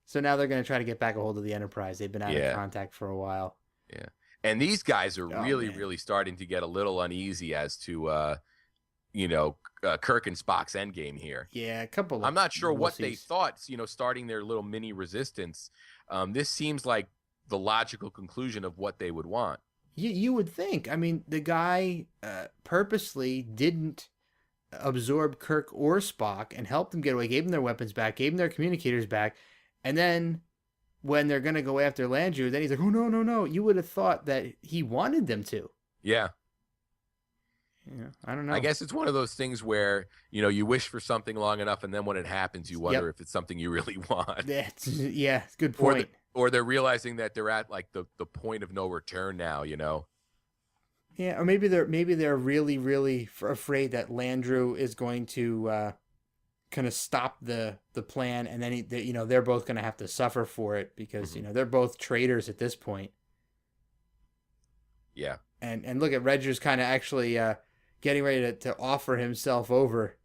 S3: So now they're going to try to get back a hold of the Enterprise. They've been out of contact for a while.
S2: Yeah, and these guys are really starting to get a little uneasy as to, Kirk and Spock's endgame here.
S3: Yeah, a couple.
S2: I'm not sure what they thought. Starting their little mini resistance. This seems like the logical conclusion of what they would want.
S3: You would think. I mean, the guy purposely didn't absorb Kirk or Spock and helped them get away, gave them their weapons back, gave them their communicators back, and then when they're going to go after Landru, then he's like, oh, no. You would have thought that he wanted them to.
S2: Yeah.
S3: Yeah, I don't know.
S2: I guess it's one of those things where, you wish for something long enough, and then when it happens, you wonder if it's something you really want.
S3: Yeah, good point.
S2: Or they're realizing that they're at like the point of no return now,
S3: Yeah, or maybe they're really, really afraid that Landru is going to kind of stop the plan, and then they're both going to have to suffer for it because they're both traitors at this point.
S2: Yeah,
S3: and look at Reggers kind of actually getting ready to offer himself over,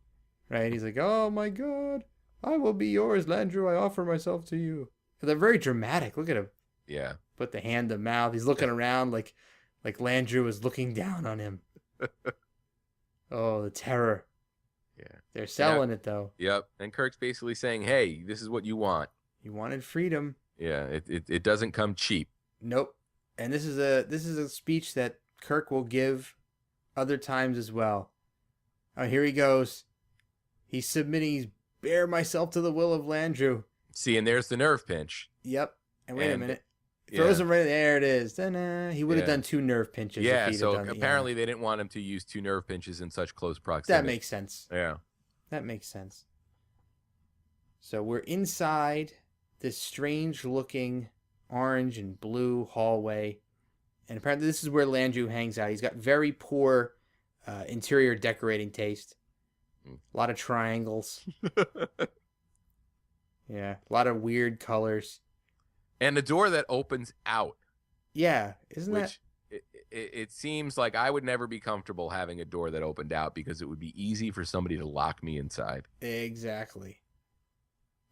S3: right? He's like, "Oh my God, I will be yours, Landru. I offer myself to you." They're very dramatic. Look at him.
S2: Yeah.
S3: Put the hand to mouth. He's looking around like Landru is looking down on him. Oh, the terror.
S2: Yeah.
S3: They're selling it, though.
S2: Yep. And Kirk's basically saying, hey, this is what you want.
S3: You wanted freedom.
S2: Yeah. It doesn't come cheap.
S3: Nope. And this is a speech that Kirk will give other times as well. Oh, here he goes. He's submitting. He's bare myself to the will of Landru.
S2: See, and there's the nerve pinch.
S3: Yep. And wait a minute. Throws him right there. It is. He would have done 2 nerve pinches.
S2: Yeah, so apparently they didn't want him to use 2 nerve pinches in such close proximity.
S3: That makes sense.
S2: Yeah.
S3: That makes sense. So we're inside this strange-looking orange and blue hallway. And apparently this is where Landru hangs out. He's got very poor interior decorating taste. A lot of triangles. Yeah, a lot of weird colors.
S2: And a door that opens out.
S3: Yeah, isn't that?
S2: It seems like I would never be comfortable having a door that opened out because it would be easy for somebody to lock me inside.
S3: Exactly.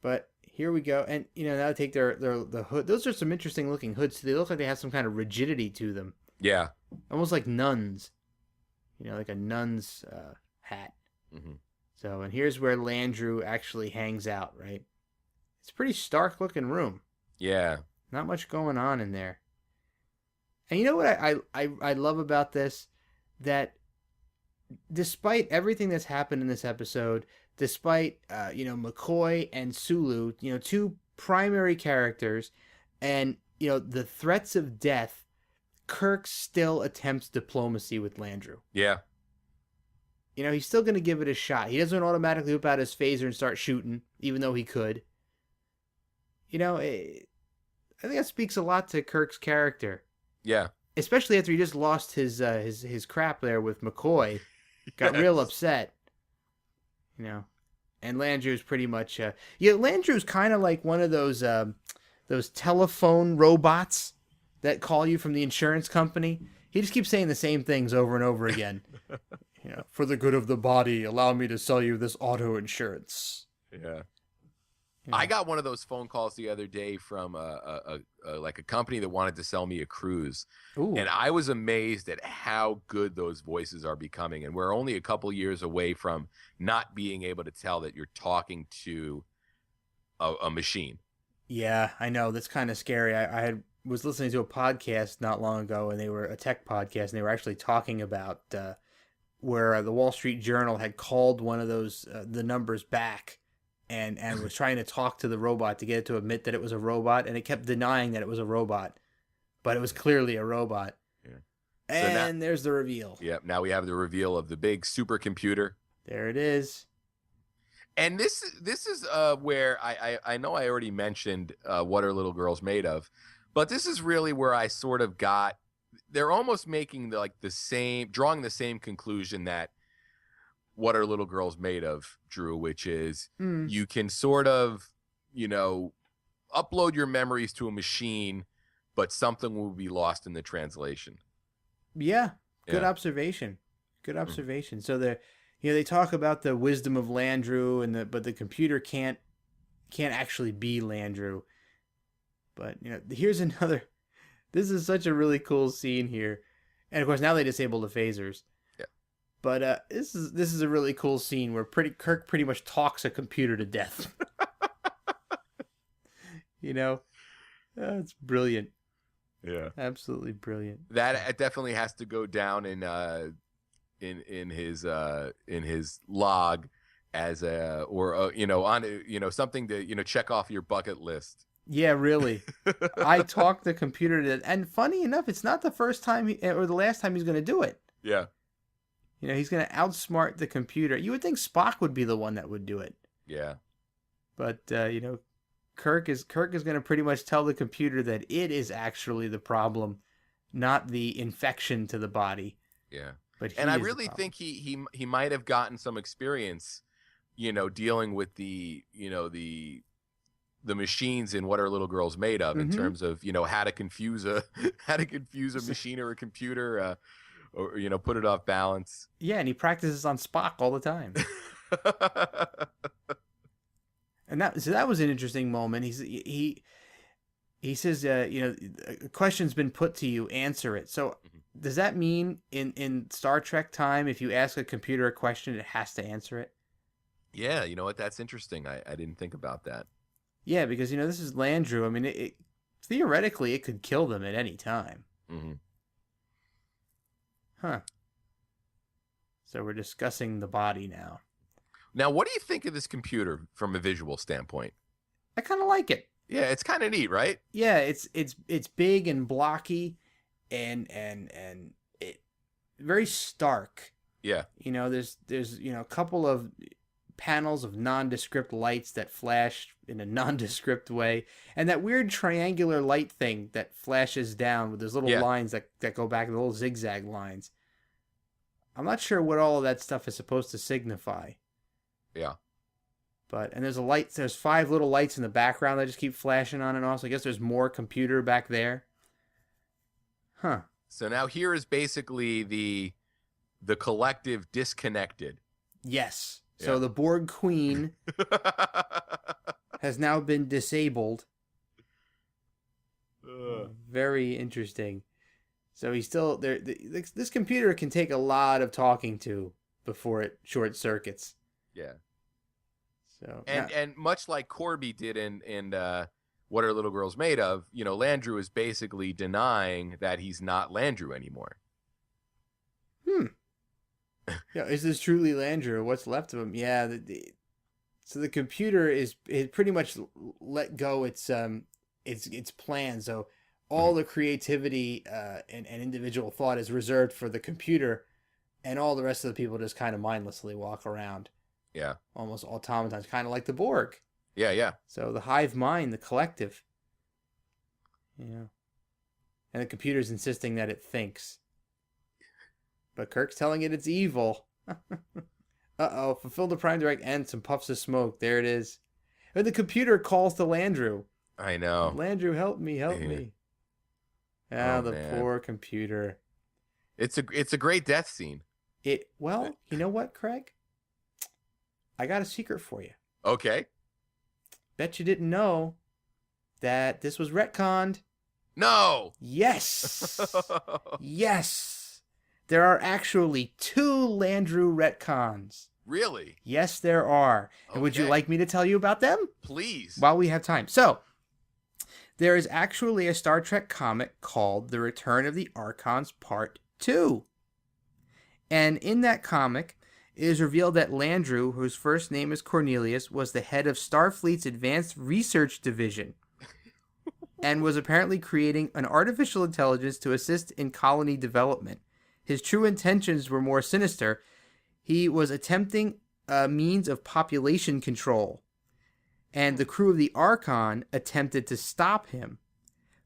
S3: But here we go. And, now they take the hood. Those are some interesting looking hoods. They look like they have some kind of rigidity to them.
S2: Yeah.
S3: Almost like nuns. Like a nun's hat.
S2: Mm-hmm.
S3: So, and here's where Landru actually hangs out, right? It's a pretty stark looking room.
S2: Yeah.
S3: Not much going on in there. And you know what I love about this? That despite everything that's happened in this episode, despite McCoy and Sulu, two primary characters, and the threats of death, Kirk still attempts diplomacy with Landru.
S2: Yeah.
S3: He's still going to give it a shot. He doesn't automatically whip out his phaser and start shooting, even though he could. I think that speaks a lot to Kirk's character.
S2: Yeah.
S3: Especially after he just lost his crap there with McCoy. Got real upset. And Landru's pretty much... Landru's kind of like one of those telephone robots that call you from the insurance company. He just keeps saying the same things over and over again. For the good of the body, allow me to sell you this auto insurance.
S2: Yeah. I got one of those phone calls the other day from a company that wanted to sell me a cruise.
S3: Ooh.
S2: And I was amazed at how good those voices are becoming. And we're only a couple years away from not being able to tell that you're talking to a machine.
S3: Yeah, I know. That's kind of scary. I was listening to a podcast not long ago, and they were a tech podcast, and they were actually talking about where the Wall Street Journal had called one of those the numbers back and was trying to talk to the robot to get it to admit that it was a robot, and it kept denying that it was a robot, but it was clearly a robot.
S2: Yeah.
S3: And there's the reveal.
S2: Yep. Now we have the reveal of the big supercomputer.
S3: There it is.
S2: And this is where I know I already mentioned What Are Little Girls Made Of, but this is really where I sort of got. They're almost making drawing the same conclusion that What Are Little Girls Made Of, Drew, which is you can sort of, upload your memories to a machine, but something will be lost in the translation.
S3: Yeah. Good observation. Good observation. So they talk about the wisdom of Landru but the computer can't actually be Landru. But, here's another. This is such a really cool scene here. And of course now they disable the phasers.
S2: Yeah. But
S3: this is a really cool scene where Kirk pretty much talks a computer to death. It's brilliant.
S2: Yeah.
S3: Absolutely brilliant.
S2: That definitely has to go down in his log as something to check off your bucket list.
S3: Yeah, really. I talked the computer to, and funny enough, it's not the first time or the last time he's going to do it.
S2: Yeah.
S3: He's going to outsmart the computer. You would think Spock would be the one that would do it.
S2: Yeah.
S3: But Kirk is going to pretty much tell the computer that it is actually the problem, not the infection to the body.
S2: Yeah.
S3: But
S2: I really think he might have gotten some experience, dealing with the machines in What Are Little Girls Made Of, in terms of how to confuse a machine or a computer, or put it off balance.
S3: Yeah, and he practices on Spock all the time. And that was an interesting moment. He says, a question's been put to you, answer it. So does that mean in Star Trek time, if you ask a computer a question, it has to answer it?
S2: Yeah, you know what? That's interesting. I didn't think about that.
S3: Yeah, because, this is Landru. I mean, theoretically, it could kill them at any time.
S2: Mm-hmm.
S3: Huh. So we're discussing the body now.
S2: Now, what do you think of this computer from a visual standpoint?
S3: I kind of like it.
S2: Yeah, it's kind of neat, right?
S3: Yeah, it's big and blocky, and it very stark.
S2: Yeah.
S3: There's a couple of panels of nondescript lights that flash in a nondescript way, and that weird triangular light thing that flashes down with those little lines that go back, the little zigzag lines. I'm not sure what all of that stuff is supposed to signify.
S2: Yeah.
S3: And there's 5 little lights in the background that just keep flashing on and off, so I guess there's more computer back there. Huh.
S2: So now here is basically the collective disconnected.
S3: Yes. So the Borg Queen has now been disabled. Very interesting. So he's still there. This computer can take a lot of talking to before it short circuits.
S2: Yeah.
S3: So
S2: and much like Corby did in What Are Little Girls Made Of, Landru is basically denying that he's not Landru anymore.
S3: Yeah, is this truly Landru? What's left of him? Yeah. So the computer is pretty much let go its plan. So all the creativity and individual thought is reserved for the computer, and all the rest of the people just kind of mindlessly walk around.
S2: Yeah.
S3: Almost automatons, kind of like the Borg.
S2: Yeah, yeah.
S3: So the hive mind, the collective. Yeah. And the computer's insisting that it thinks. But Kirk's telling it it's evil. Uh-oh, fulfill the prime direct and some puffs of smoke. There it is. And the computer calls to Landru.
S2: I know.
S3: Landru, help me, help me. Ah, the
S2: man.
S3: poor computer.
S2: It's a great death scene.
S3: Well, you know what, Craig? I got a secret for you.
S2: Okay.
S3: Bet you didn't know that this was retconned.
S2: No.
S3: Yes. Yes. There are actually 2 Landru retcons.
S2: Really?
S3: Yes, there are. And would you like me to tell you about them?
S2: Please.
S3: While we have time. So, there is actually a Star Trek comic called The Return of the Archons Part 2. And in that comic, it is revealed that Landru, whose first name is Cornelius, was the head of Starfleet's Advanced Research Division and was apparently creating an artificial intelligence to assist in colony development. His true intentions were more sinister. He was attempting a means of population control, and the crew of the Archon attempted to stop him.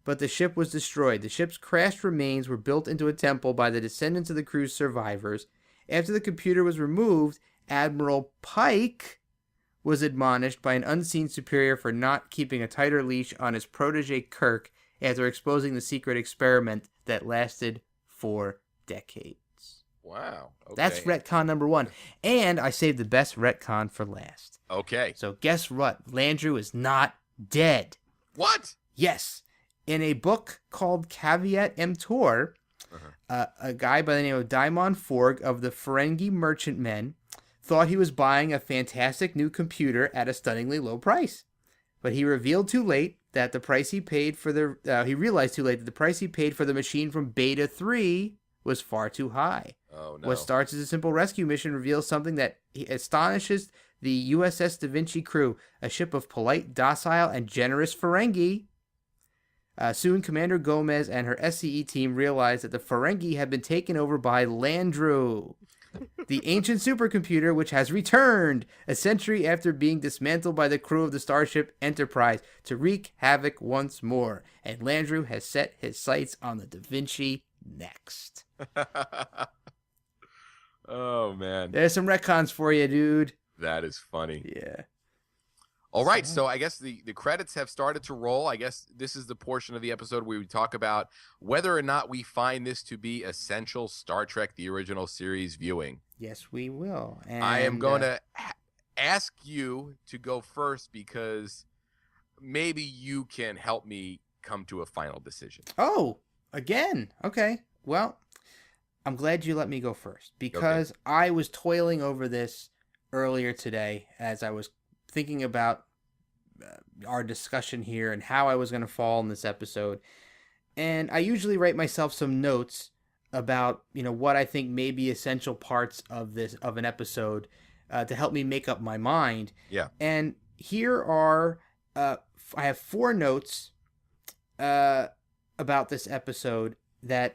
S3: But the ship was destroyed. The ship's crashed remains were built into a temple by the descendants of the crew's survivors. After the computer was removed, Admiral Pike was admonished by an unseen superior for not keeping a tighter leash on his protege Kirk after exposing the secret experiment that lasted 4 decades.
S2: Wow. Okay.
S3: That's retcon number 1. And I saved the best retcon for last.
S2: Okay.
S3: So guess what? Landru is not dead.
S2: What?
S3: Yes. In a book called Caveat Emptor, a guy by the name of Daimon Forg of the Ferengi Merchantmen thought he was buying a fantastic new computer at a stunningly low price. But he revealed too late that the price he paid for he realized too late that the price he paid for the machine from Beta 3 was far too high.
S2: Oh, no.
S3: What starts as a simple rescue mission reveals something that astonishes the USS Da Vinci crew, a ship of polite, docile, and generous Ferengi. Soon, Commander Gomez and her SCE team realized that the Ferengi had been taken over by Landru, the ancient supercomputer which has returned a century after being dismantled by the crew of the Starship Enterprise to wreak havoc once more. And Landru has set his sights on the Da Vinci next.
S2: Oh, man.
S3: There's some retcons for you, dude.
S2: That is funny.
S3: Yeah.
S2: All right, so I guess the credits have started to roll. I guess this is the portion of the episode where we talk about whether or not we find this to be essential Star Trek, the original series viewing.
S3: Yes, we will. And
S2: I am going to ask you to go first because maybe you can help me come to a final decision.
S3: Oh, again. Okay. Well, I'm glad you let me go first because I was toiling over this earlier today as I was thinking about our discussion here and how I was going to fall in this episode. And I usually write myself some notes about, what I think may be essential parts of an episode to help me make up my mind.
S2: Yeah.
S3: And here are, I have 4 notes about this episode that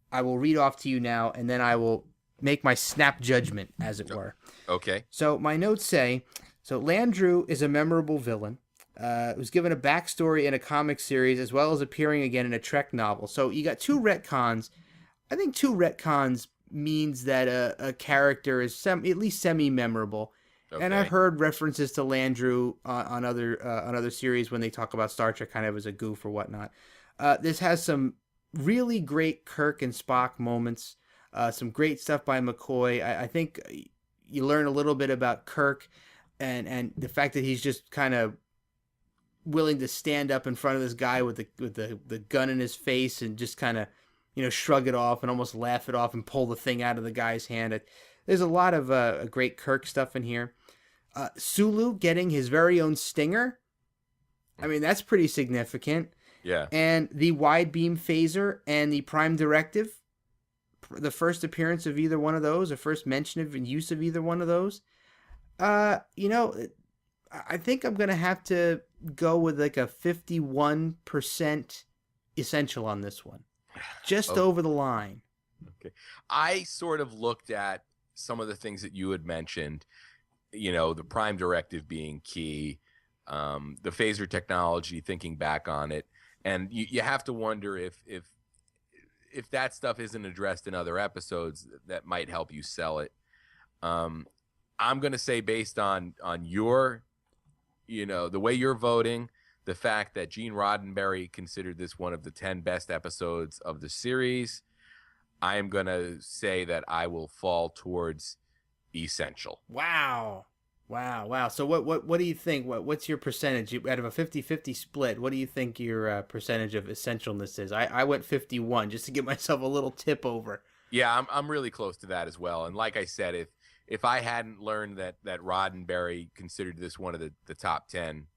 S3: I will read off to you now, and then I will make my snap judgment, as it were.
S2: Okay.
S3: So my notes say, Landru is a memorable villain who's given a backstory in a comic series as well as appearing again in a Trek novel. So you got 2 retcons. I think 2 retcons means that a character is at least semi-memorable. Okay. And I've heard references to Landru on other series when they talk about Star Trek kind of as a goof or whatnot. This has some really great Kirk and Spock moments, some great stuff by McCoy. I think you learn a little bit about Kirk and the fact that he's just kind of willing to stand up in front of this guy with the gun in his face and just kind of shrug it off and almost laugh it off and pull the thing out of the guy's hand. there's a lot of great Kirk stuff in here. Sulu getting his very own stinger. I mean, that's pretty significant.
S2: Yeah.
S3: And the wide beam phaser and the prime directive, the first appearance of either one of those, the first mention of and use of either one of those. You know, I think I'm going to have to go with like a 51% essential on this one. Just over the line.
S2: Okay. I sort of looked at some of the things that you had mentioned, you know, the prime directive being key, the phaser technology, thinking back on it. And you have to wonder if that stuff isn't addressed in other episodes that might help you sell it. I'm going to say based on your, you know, the way you're voting, the fact that Gene Roddenberry considered this one of the 10 best episodes of the series, I am going to say that I will fall towards essential.
S3: Wow. So what do you think? What's your percentage out of a 50-50 split? What do you think your percentage of essentialness is? I went 51 just to give myself a little tip over.
S2: Yeah, I'm really close to that as well. And like I said, if I hadn't learned that Roddenberry considered this one of the top 10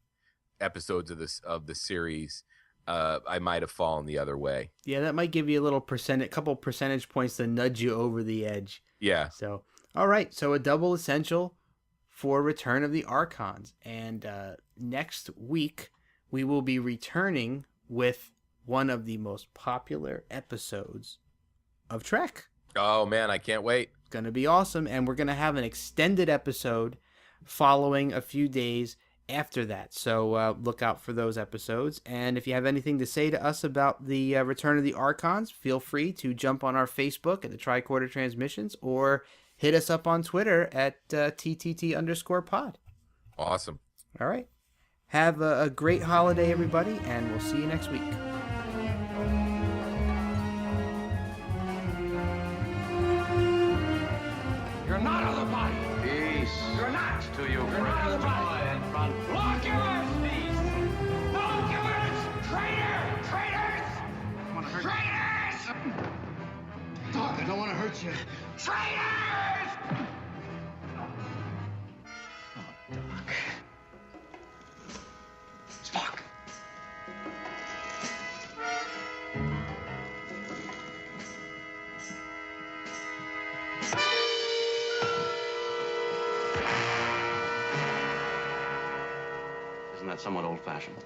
S2: episodes of the series, I might have fallen the other way.
S3: Yeah, that might give you a little couple percentage points to nudge you over the edge.
S2: Yeah.
S3: So, all right. So a double essential for Return of the Archons. And next week, we will be returning with one of the most popular episodes of Trek.
S2: Oh, man, I can't wait.
S3: It's going to be awesome. And we're going to have an extended episode following a few days after that. So look out for those episodes. And if you have anything to say to us about the Return of the Archons, feel free to jump on our Facebook at the Tricorder Transmissions or hit us up on Twitter at TTT_pod.
S2: Awesome.
S3: All right. Have a great holiday, everybody, and we'll see you next week.
S4: You're not of the body.
S5: Peace.
S4: You're not.
S5: To you,
S4: You're not of the body.
S5: front.
S4: Loculus, peace. Loculus, traitors.
S5: I want to hurt
S4: Traitors.
S5: Doc, I don't want to hurt you.
S4: Traitors.
S5: Oh, Doc. Spock. Isn't that somewhat old-fashioned?